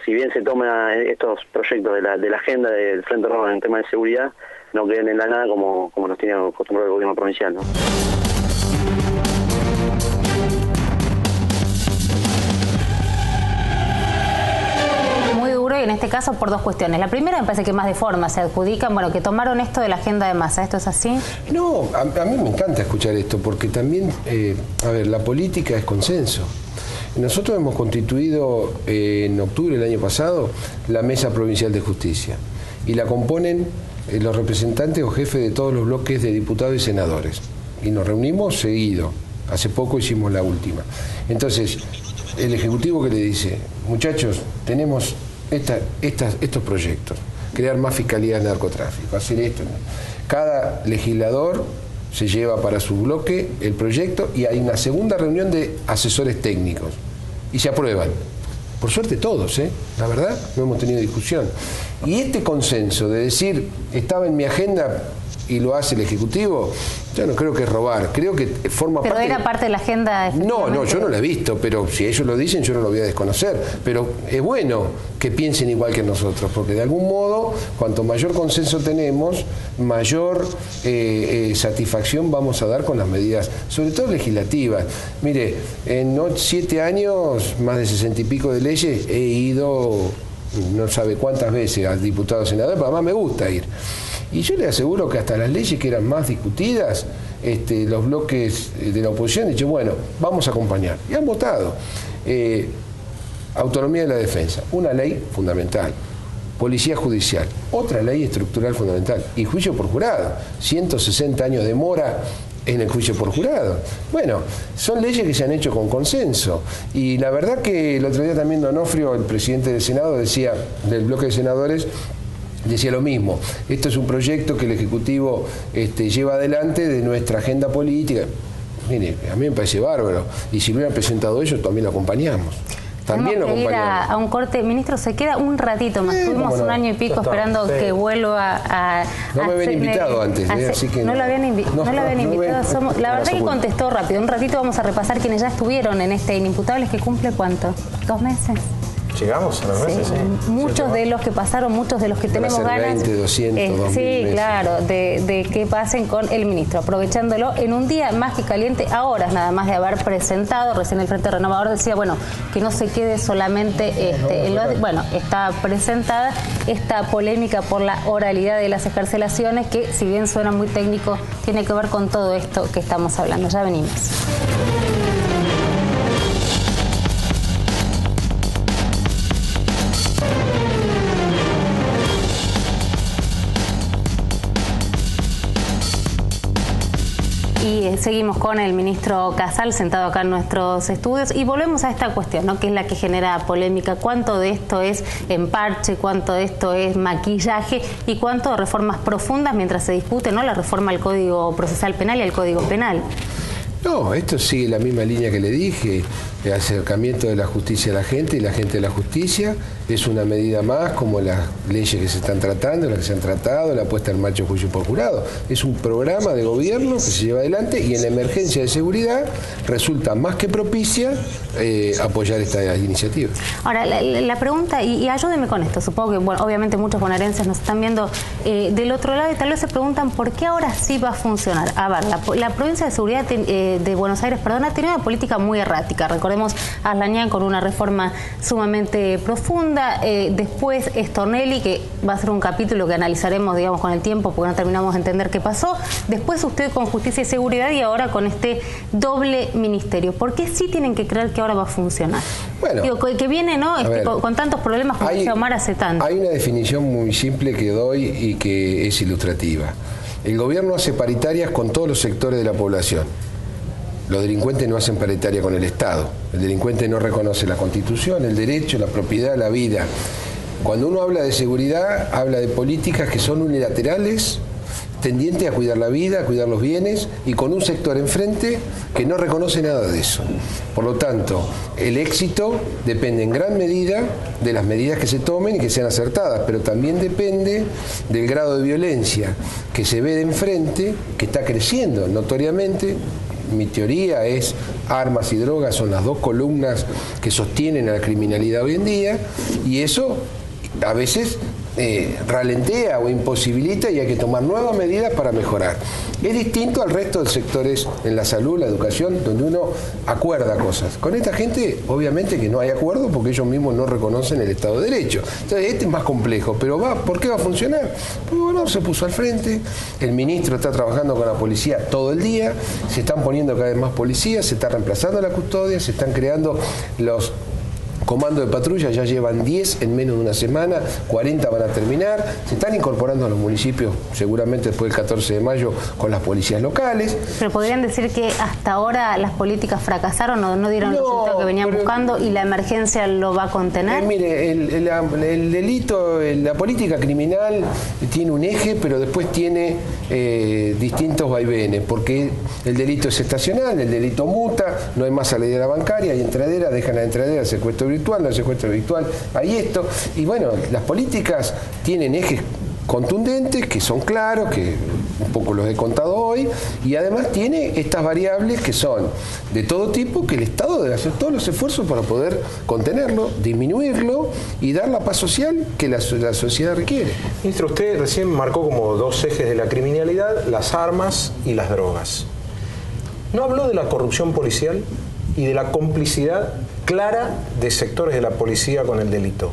si bien se toman estos proyectos de la agenda del Frente Renovador en tema de seguridad, no queden en la nada como nos tiene acostumbrado el gobierno provincial, ¿no? Y en este caso por dos cuestiones. La primera me parece que más de forma se adjudican, bueno, que tomaron esto de la agenda de Massa. ¿Esto es así? No, a mí me encanta escuchar esto, porque también, a ver, la política es consenso. Nosotros hemos constituido en octubre del año pasado la Mesa Provincial de Justicia, y la componen los representantes o jefes de todos los bloques de diputados y senadores. Y nos reunimos seguido. Hace poco hicimos la última. Entonces, el Ejecutivo que le dice, muchachos, tenemos estos proyectos, crear más fiscalía de narcotráfico, hacer esto. Cada legislador se lleva para su bloque el proyecto y hay una segunda reunión de asesores técnicos y se aprueban. Por suerte todos, la verdad, no hemos tenido discusión. Y este consenso de decir, estaba en mi agenda y lo hace el Ejecutivo, yo no creo que es robar, creo que forma parte... ¿Pero era parte de la agenda? No, yo no la he visto, pero si ellos lo dicen yo no lo voy a desconocer. Pero es bueno que piensen igual que nosotros, porque de algún modo, cuanto mayor consenso tenemos, mayor satisfacción vamos a dar con las medidas, sobre todo legislativas. Mire, en 7 años, más de 60 y pico de leyes, he ido no sabe cuántas veces al diputado senador, pero además me gusta ir. Y yo le aseguro que hasta las leyes que eran más discutidas, los bloques de la oposición han dicho, bueno, vamos a acompañar. Y han votado. Autonomía de la defensa, una ley fundamental. Policía judicial, otra ley estructural fundamental. Y juicio por jurado, 160 años de mora en el juicio por jurado. Bueno, son leyes que se han hecho con consenso. Y la verdad que el otro día también Donofrio, el presidente del Senado, decía, del bloque de senadores, decía lo mismo. Esto es un proyecto que el Ejecutivo lleva adelante de nuestra agenda política. Mire, a mí me parece bárbaro. Y si lo hubieran presentado ellos, también lo acompañamos. También lo acompañamos. Tenemos que ir a un corte. Ministro, se queda un ratito más. Tuvimos un año y pico esperando que vuelva a... No me habían invitado antes, así que... No lo habían invitado. La verdad que contestó rápido. Un ratito vamos a repasar quienes ya estuvieron en este Inimputables, que cumple ¿cuánto? 2 meses. ¿Llegamos a los meses? Sí. Muchos de los que pasaron, muchos de los que tenemos ganas. 20, 200, 2000 sí, meses. claro, de que pasen con el ministro, aprovechándolo en un día más que caliente, a horas nada más de haber presentado. Recién el Frente Renovador decía, bueno, que no se quede solamente bueno, está presentada esta polémica por la oralidad de las excarcelaciones, que si bien suena muy técnico, tiene que ver con todo esto que estamos hablando. Ya venimos. Y seguimos con el ministro Casal sentado acá en nuestros estudios y volvemos a esta cuestión, ¿no?, que es la que genera polémica. ¿Cuánto de esto es emparche? ¿Cuánto de esto es maquillaje? ¿Y cuánto de reformas profundas mientras se discute, ¿no?, la reforma al Código Procesal Penal y al Código Penal? No, esto sigue la misma línea que le dije. el acercamiento de la justicia a la gente y la gente a la justicia. Es una medida más como las leyes que se están tratando, las que se han tratado, la puesta en marcha de juicio por jurado. Es un programa de gobierno que se lleva adelante y en la emergencia de seguridad resulta más que propicia apoyar esta iniciativa. Ahora, la pregunta, y ayúdeme con esto, supongo que bueno, obviamente muchos bonaerenses nos están viendo del otro lado y tal vez se preguntan por qué ahora sí va a funcionar. A ver, la provincia de seguridad de Buenos Aires, ha tenido una política muy errática. Recordemos a Aslañán con una reforma sumamente profunda, después Stornelli, que va a ser un capítulo que analizaremos, digamos, con el tiempo, porque no terminamos de entender qué pasó, después usted con Justicia y Seguridad y ahora con este doble ministerio. ¿Por qué sí tienen que creer que ahora va a funcionar? Bueno, digo, que viene, ¿no? Con tantos problemas como dice Omar hace tanto. Hay una definición muy simple que doy y que es ilustrativa. El gobierno hace paritarias con todos los sectores de la población. Los delincuentes no hacen paritaria con el Estado. El delincuente no reconoce la Constitución, el derecho, la propiedad, la vida. Cuando uno habla de seguridad, habla de políticas que son unilaterales, tendientes a cuidar la vida, a cuidar los bienes, y con un sector enfrente que no reconoce nada de eso. Por lo tanto, el éxito depende en gran medida de las medidas que se tomen y que sean acertadas, pero también depende del grado de violencia que se ve de enfrente, que está creciendo notoriamente. Mi teoría es armas y drogas son las dos columnas que sostienen a la criminalidad hoy en día, y eso a veces ralentea o imposibilita y hay que tomar nuevas medidas para mejorar. Es distinto al resto de sectores en la salud, la educación, donde uno acuerda cosas. Con esta gente, obviamente que no hay acuerdo porque ellos mismos no reconocen el Estado de Derecho. Entonces, este es más complejo, pero ¿por qué va a funcionar? Porque bueno, se puso al frente, el ministro está trabajando con la policía todo el día, se están poniendo cada vez más policías, se está reemplazando la custodia, se están creando los comandos de patrulla, ya llevan 10 en menos de una semana, 40 van a terminar, se están incorporando a los municipios seguramente después del 14 de mayo con las policías locales. Pero podrían decir que hasta ahora las políticas fracasaron o no dieron el resultado que venían buscando y la emergencia lo va a contener. Mire, el delito, la política criminal tiene un eje, pero después tiene distintos vaivenes, porque el delito es estacional, el delito muta, no hay más salidera bancaria, hay entradera, dejan la entradera, secuestro virtual, no hay secuestro virtual, hay esto, y bueno, las políticas tienen ejes contundentes, que son claros, que un poco los he contado hoy, y además tiene estas variables que son de todo tipo, que el Estado debe hacer todos los esfuerzos para poder contenerlo, disminuirlo y dar la paz social que la sociedad requiere. Ministro, usted recién marcó como dos ejes de la criminalidad, las armas y las drogas. ¿No habló de la corrupción policial y de la complicidad clara de sectores de la policía con el delito?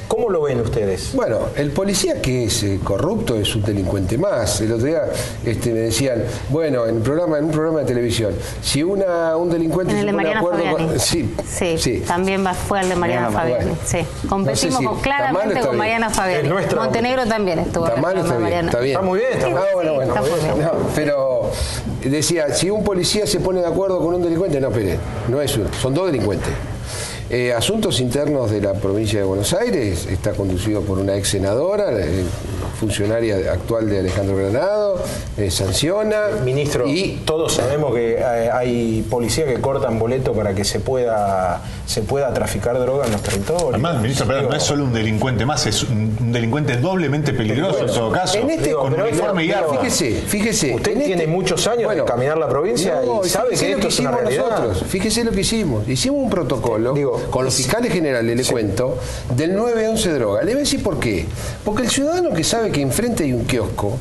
¿Cómo lo ven ustedes? Bueno, el policía que es corrupto es un delincuente más. El otro día me decían, bueno, en un programa de televisión, si un delincuente se pone de acuerdo con... Sí, también fue el de Mariana Fabiani. Bueno. Sí, competimos no sé si claramente con Mariana Fabiani. Montenegro también estuvo. Está mal, está bien. Está muy bien. Bueno. No, pero decía, si un policía se pone de acuerdo con un delincuente, no, espere, no es uno, son dos delincuentes. Asuntos internos de la provincia de Buenos Aires está conducido por una ex senadora, funcionaria actual de Alejandro Granado, sanciona. Ministro, y todos sabemos que hay policías que cortan boleto para que se pueda traficar droga en los territorios. Además, ministro, pero no es solo un delincuente más, es un delincuente doblemente peligroso en todo caso. Con uniforme y arma. Fíjese. Usted tiene muchos años de caminar la provincia y sabe que esto es una realidad. Nosotros. Fíjese lo que hicimos. Hicimos un protocolo con los fiscales generales, le cuento, del 911 droga. Le voy a decir por qué. Porque el ciudadano que sabe que enfrente hay un kiosco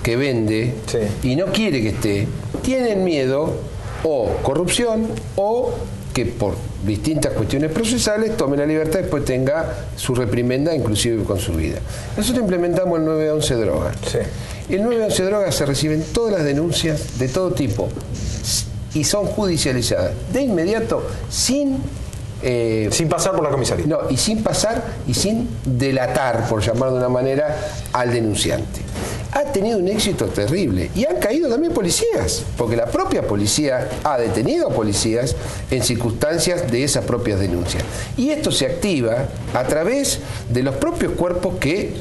que vende y no quiere que esté, tienen miedo o corrupción o que por distintas cuestiones procesales tome la libertad y después tenga su reprimenda inclusive con su vida. Nosotros implementamos el 911 droga. El 911 droga se reciben todas las denuncias de todo tipo y son judicializadas de inmediato sin pasar por la comisaría. No, y sin pasar y sin delatar, por llamar de una manera, al denunciante. Ha tenido un éxito terrible y han caído también policías, porque la propia policía ha detenido a policías en circunstancias de esas propias denuncias. Y esto se activa a través de los propios cuerpos que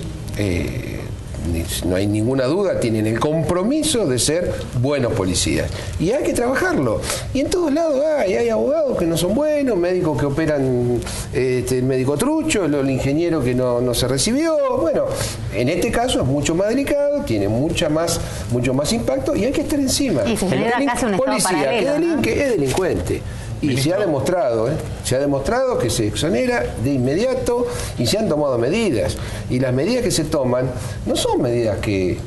no hay ninguna duda, tienen el compromiso de ser buenos policías. Y hay que trabajarlo. Y en todos lados hay abogados que no son buenos, médicos que operan, el médico trucho, el ingeniero que no se recibió. Bueno, en este caso es mucho más delicado, tiene mucho más impacto y hay que estar encima. Y se genera casi un estado paralelo, que delinque, es delincuente. Y se ha demostrado que se exonera de inmediato y se han tomado medidas. Y las medidas que se toman no son medidas que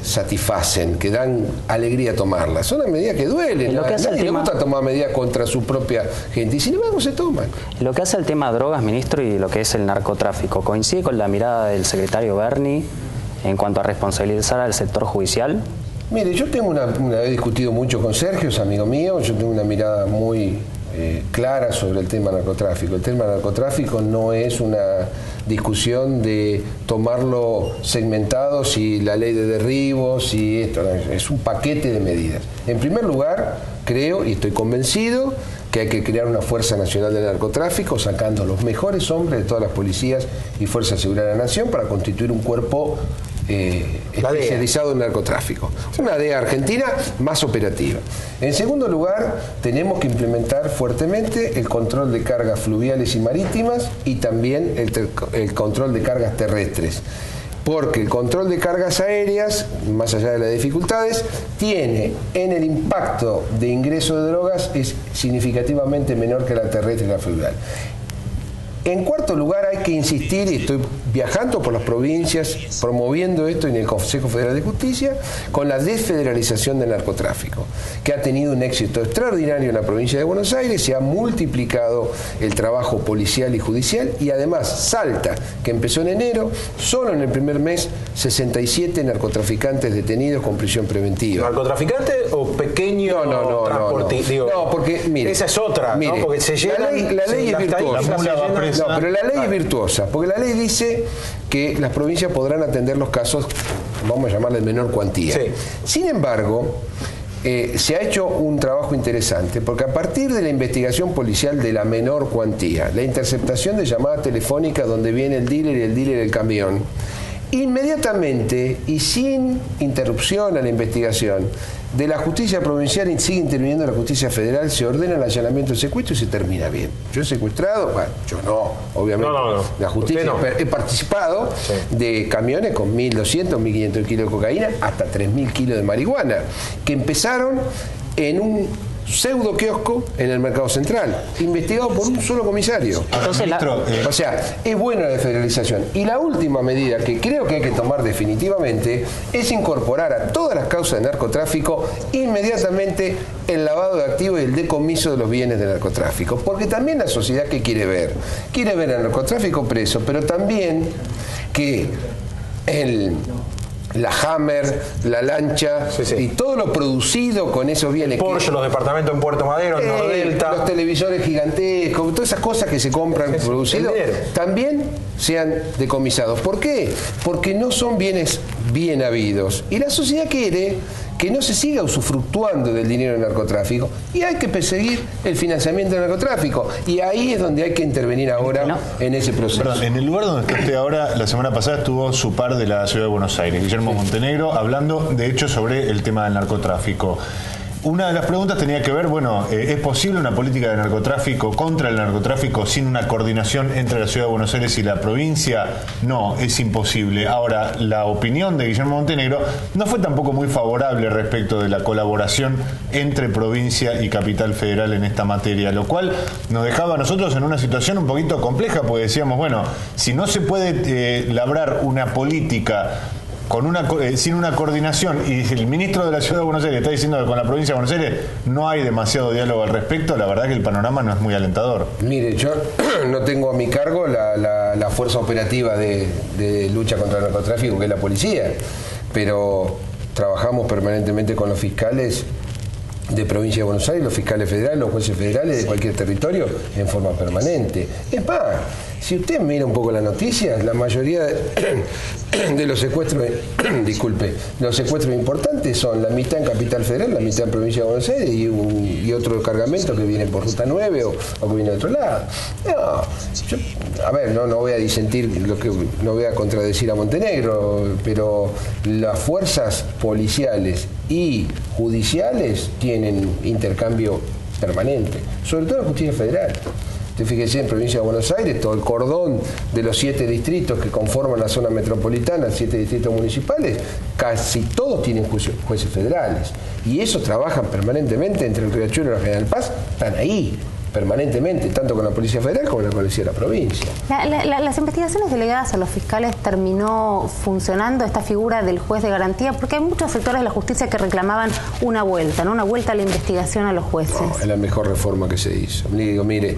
satisfacen, que dan alegría tomarlas. Son las medidas que duelen. A nadie le gusta tomar medidas contra su propia gente y sin embargo se toman. Lo que hace el tema drogas, ministro, y lo que es el narcotráfico, ¿coincide con la mirada del secretario Berni en cuanto a responsabilizar al sector judicial? Mire, yo tengo he discutido mucho con Sergio, es amigo mío, yo tengo una mirada muy clara sobre el tema narcotráfico. El tema narcotráfico no es una discusión de tomarlo segmentado, si la ley de derribos, si esto, es un paquete de medidas. En primer lugar, creo y estoy convencido que hay que crear una Fuerza Nacional de Narcotráfico, sacando los mejores hombres de todas las policías y Fuerzas de Seguridad de la Nación para constituir un cuerpo especializado en narcotráfico. Una DEA argentina más operativa. En segundo lugar, tenemos que implementar fuertemente el control de cargas fluviales y marítimas y también el control de cargas terrestres. Porque el control de cargas aéreas, más allá de las dificultades, tiene en el impacto de ingreso de drogas es significativamente menor que la terrestre y la fluvial. En cuarto lugar, hay que insistir, y estoy viajando por las provincias promoviendo esto en el Consejo Federal de Justicia, con la desfederalización del narcotráfico, que ha tenido un éxito extraordinario en la provincia de Buenos Aires, se ha multiplicado el trabajo policial y judicial, y además Salta, que empezó en enero, solo en el primer mes 67 narcotraficantes detenidos con prisión preventiva. ¿Narcotraficante o pequeño transportista? No, porque mire, esa es otra, mire, ¿no? Porque se llenan, la ley es virtuosa. No, pero la ley es virtuosa, porque la ley dice que las provincias podrán atender los casos, vamos a llamarle de menor cuantía. Sí. Sin embargo, se ha hecho un trabajo interesante, porque a partir de la investigación policial de la menor cuantía, la interceptación de llamadas telefónicas donde viene el dealer y el dealer del camión, inmediatamente y sin interrupción a la investigación de la justicia provincial y sigue interviniendo la justicia federal, se ordena el allanamiento del secuestro y se termina bien. Yo he secuestrado, bueno, yo no, obviamente, la justicia, he participado de camiones con 1.200, 1.500 kilos de cocaína hasta 3.000 kilos de marihuana, que empezaron en un pseudo kiosco en el Mercado Central, investigado por un solo comisario. Entonces, o sea, es buena la federalización. Y la última medida que creo que hay que tomar definitivamente es incorporar a todas las causas de narcotráfico inmediatamente el lavado de activos y el decomiso de los bienes de narcotráfico. Porque también la sociedad, ¿qué quiere ver? Quiere ver al narcotráfico preso, pero también que la Hammer, la lancha y todo lo producido con esos bienes. Porsche, los departamentos en Puerto Madero, en Nordelta. Los televisores gigantescos, todas esas cosas que se compran producidos, también sean decomisados. ¿Por qué? Porque no son bienes bien habidos. Y la sociedad quiere que no se siga usufructuando del dinero del narcotráfico y hay que perseguir el financiamiento del narcotráfico. Y ahí es donde hay que intervenir ahora en ese proceso. Perdón, en el lugar donde está usted ahora, la semana pasada estuvo su par de la Ciudad de Buenos Aires, Guillermo Montenegro, hablando de hecho sobre el tema del narcotráfico. Una de las preguntas tenía que ver, bueno, ¿es posible una política de narcotráfico contra el narcotráfico sin una coordinación entre la Ciudad de Buenos Aires y la provincia? No, es imposible. Ahora, la opinión de Guillermo Montenegro no fue tampoco muy favorable respecto de la colaboración entre provincia y capital federal en esta materia, lo cual nos dejaba a nosotros en una situación un poquito compleja, porque decíamos, bueno, si no se puede labrar una política sin una coordinación y el ministro de la Ciudad de Buenos Aires está diciendo que con la provincia de Buenos Aires no hay demasiado diálogo al respecto, la verdad que el panorama no es muy alentador. Mire, yo no tengo a mi cargo la fuerza operativa de lucha contra el narcotráfico, que es la policía, pero trabajamos permanentemente con los fiscales de provincia de Buenos Aires, los fiscales federales, los jueces federales de cualquier territorio en forma permanente. Es más, si usted mira un poco las noticias, la mayoría de los secuestros, disculpe, los secuestros importantes son la mitad en Capital Federal, la mitad en Provincia de Buenos Aires y otro cargamento que viene por Ruta 9 o que viene de otro lado. No voy a disentir, no voy a contradecir a Montenegro, pero las fuerzas policiales y judiciales tienen intercambio permanente, sobre todo la justicia federal. Usted fíjese, en Provincia de Buenos Aires, todo el cordón de los 7 distritos que conforman la zona metropolitana, 7 distritos municipales, casi todos tienen jueces federales. Y esos trabajan permanentemente entre el Riachuelo y la General Paz, están ahí permanentemente, tanto con la Policía Federal como con la Policía de la provincia. Las investigaciones delegadas a los fiscales terminó funcionando esta figura del juez de garantía, porque hay muchos sectores de la justicia que reclamaban una vuelta, ¿no? Una vuelta a la investigación a los jueces. No, es la mejor reforma que se hizo. Digo, mire,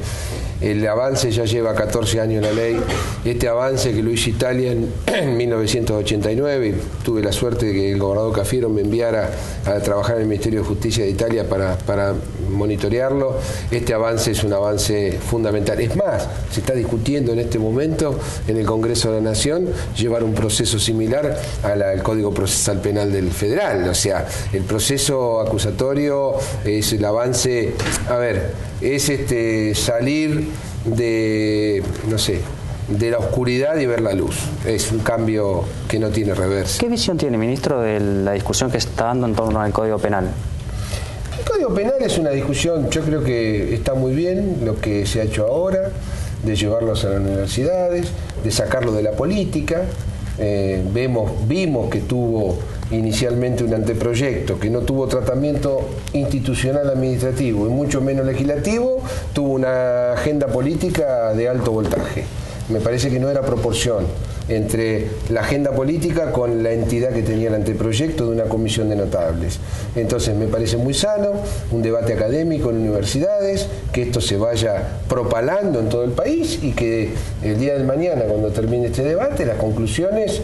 el avance ya lleva 14 años en la ley. Este avance que lo hizo Italia en 1989, tuve la suerte de que el gobernador Cafiero me enviara a trabajar en el Ministerio de Justicia de Italia para monitorearlo. Este avance es un avance fundamental. Es más, se está discutiendo en este momento en el Congreso de la Nación llevar un proceso similar al Código Procesal Penal del Federal. O sea, el proceso acusatorio es el avance, es salir de la oscuridad y ver la luz. Es un cambio que no tiene reversa. ¿Qué visión tiene, ministro, de la discusión que se está dando en torno al Código Penal? El Código Penal es una discusión, yo creo que está muy bien lo que se ha hecho ahora, de llevarlos a las universidades, de sacarlo de la política. Vimos que tuvo inicialmente un anteproyecto que no tuvo tratamiento institucional administrativo y mucho menos legislativo, tuvo una agenda política de alto voltaje. Me parece que no era proporción entre la agenda política con la entidad que tenía el anteproyecto de una comisión de notables. Entonces me parece muy sano un debate académico en universidades, que esto se vaya propalando en todo el país y que el día de mañana, cuando termine este debate, las conclusiones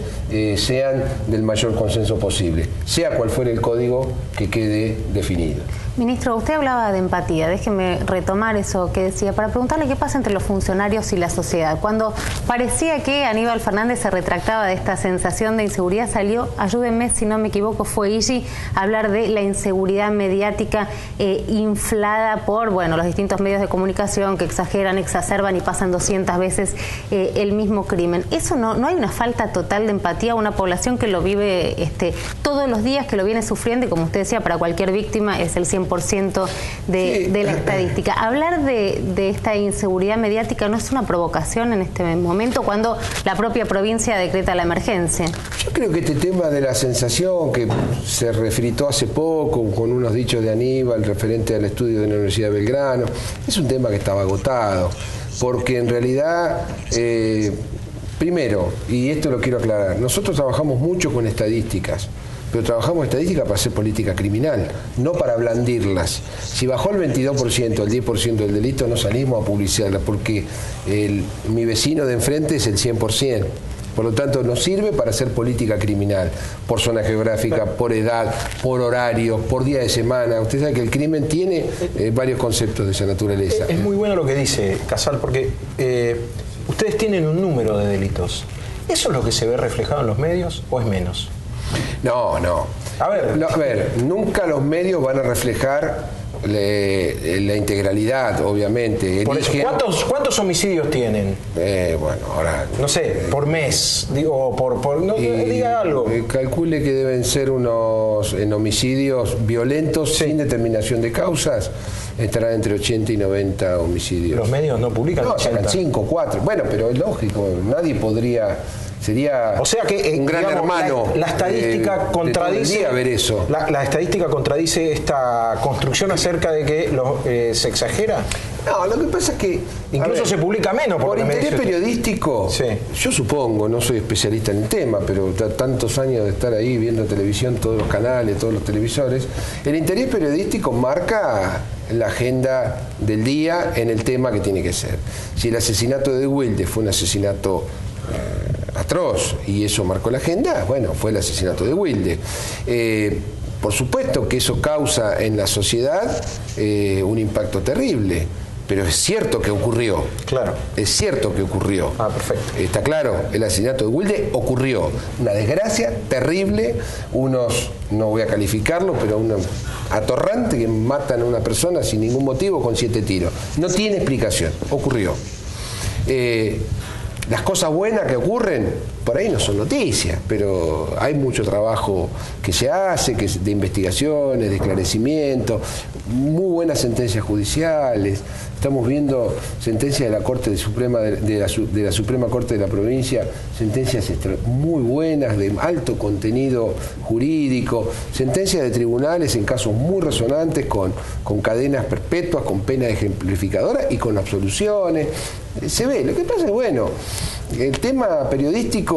sean del mayor consenso posible, sea cual fuere el código que quede definido. Ministro, usted hablaba de empatía, déjeme retomar eso que decía, para preguntarle qué pasa entre los funcionarios y la sociedad. Cuando parecía que Aníbal Fernández se retractaba de esta sensación de inseguridad, salió, ayúdenme si no me equivoco, fue Illy, a hablar de la inseguridad mediática inflada por los distintos medios de comunicación que exageran, exacerban y pasan 200 veces el mismo crimen. ¿Eso no hay una falta total de empatía a una población que lo vive todos los días, que lo viene sufriendo y, como usted decía, para cualquier víctima es el 100% de la estadística? Hablar de esta inseguridad mediática no es una provocación en este momento cuando la propia provincia decreta la emergencia. Yo creo que este tema de la sensación que se refritó hace poco con unos dichos de Aníbal referente al estudio de la Universidad de Belgrano es un tema que estaba agotado, porque en realidad primero, y esto lo quiero aclarar, nosotros trabajamos mucho con estadísticas, pero trabajamos estadística para hacer política criminal, no para blandirlas. Si bajó el 22%, el 10% del delito, no salimos a publicitarla, porque mi vecino de enfrente es el 100%. Por lo tanto, nos sirve para hacer política criminal, por zona geográfica, por edad, por horario, por día de semana. Usted sabe que el crimen tiene varios conceptos de esa naturaleza. Es muy bueno lo que dice Casal, porque ustedes tienen un número de delitos. ¿Eso es lo que se ve reflejado en los medios o es menos? No. A ver, nunca los medios van a reflejar la integralidad, obviamente. Por eso, ¿cuántos homicidios tienen? Ahora... No sé, por mes, digo, diga algo. Calcule que deben ser unos, en homicidios violentos, sin determinación de causas, estarán entre 80 y 90 homicidios. ¿Los medios no publican? No, sacan 5, 4. Bueno, pero es lógico, nadie podría... Sería un gran hermano. La estadística contradice ver eso. La estadística contradice esta construcción acerca de que se exagera. No, lo que pasa es que incluso se publica menos por interés periodístico. Sí. Yo supongo, no soy especialista en el tema, pero tantos años de estar ahí viendo televisión, todos los canales, todos los televisores, el interés periodístico marca la agenda del día en el tema que tiene que ser. Si el asesinato de Wilde fue un asesinato atroz y eso marcó la agenda, fue el asesinato de Wilde. Por supuesto que eso causa en la sociedad un impacto terrible, pero es cierto que ocurrió. Claro. Es cierto que ocurrió. Ah, perfecto. Está claro, el asesinato de Wilde ocurrió. Una desgracia terrible, unos, no voy a calificarlo, pero una atorrante que matan a una persona sin ningún motivo con 7 tiros. No tiene explicación, ocurrió. Las cosas buenas que ocurren, por ahí no son noticias, pero hay mucho trabajo que se hace, de investigaciones, de esclarecimiento, muy buenas sentencias judiciales. Estamos viendo sentencias de la Corte Suprema de la Suprema Corte de la provincia, sentencias muy buenas, de alto contenido jurídico, sentencias de tribunales en casos muy resonantes con cadenas perpetuas, con pena ejemplificadora y con absoluciones. Se ve, lo que pasa es, bueno, el tema periodístico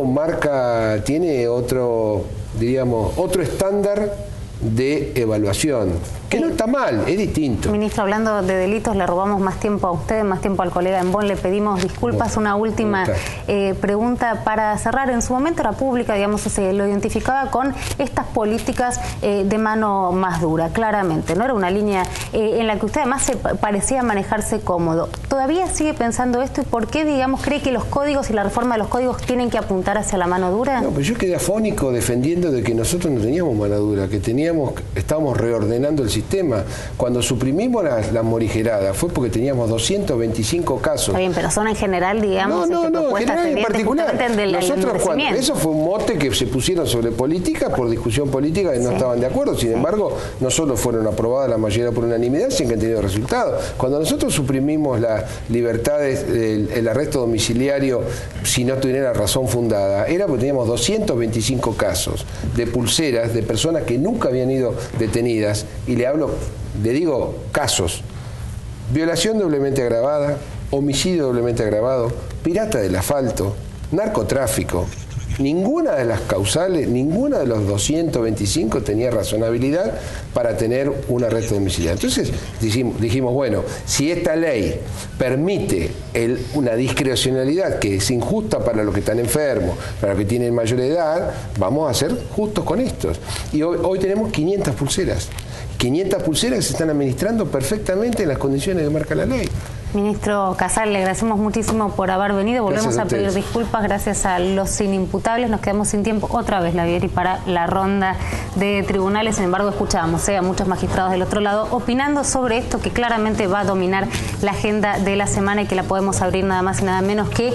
tiene otro, diríamos, otro estándar de evaluación, que no está mal, es distinto. Ministro, hablando de delitos, le robamos más tiempo a usted, más tiempo al colega Embón, le pedimos disculpas. Una última pregunta para cerrar. En su momento era pública, digamos, se lo identificaba con estas políticas de mano más dura, claramente, ¿no? Era una línea en la que usted además parecía manejarse cómodo. ¿Todavía sigue pensando esto y por qué, digamos, cree que los códigos y la reforma de los códigos tienen que apuntar hacia la mano dura? No, pero yo quedé afónico defendiendo de que nosotros no teníamos mano dura, que estábamos reordenando el sistema. Cuando suprimimos la morigeradas fue porque teníamos 225 casos. Está bien, pero son en general, digamos, no, en general en particular. Nosotros, eso fue un mote que se pusieron sobre política por discusión política y no estaban de acuerdo. Sin embargo, no solo fueron aprobadas la mayoría por unanimidad, sino que han tenido resultados. Cuando nosotros suprimimos las libertades, el arresto domiciliario, si no tuviera razón fundada, era porque teníamos 225 casos de pulseras de personas que nunca habían ido detenidas, y le digo casos: violación doblemente agravada, homicidio doblemente agravado, pirata del asfalto, narcotráfico. Ninguna de las causales, ninguna de los 225 tenía razonabilidad para tener un arresto domiciliario. Entonces dijimos, bueno, si esta ley permite una discrecionalidad que es injusta para los que están enfermos, para los que tienen mayor edad, vamos a ser justos con estos. Y hoy tenemos 500 pulseras. 500 pulseras que se están administrando perfectamente en las condiciones que marca la ley. Ministro Casal, le agradecemos muchísimo por haber venido. Volvemos a pedir disculpas gracias a los inimputables. Nos quedamos sin tiempo otra vez, Lavieri, para la ronda de tribunales. Sin embargo, escuchábamos a muchos magistrados del otro lado opinando sobre esto que claramente va a dominar la agenda de la semana y que la podemos abrir nada más y nada menos que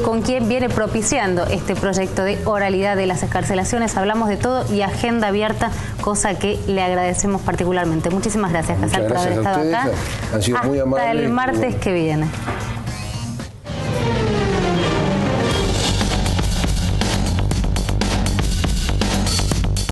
con quien viene propiciando este proyecto de oralidad de las excarcelaciones. Hablamos de todo y agenda abierta, cosa que le agradecemos particularmente. Muchísimas gracias, Casal, por haber estado acá. Han sido muy amables. Hasta el martes que viene.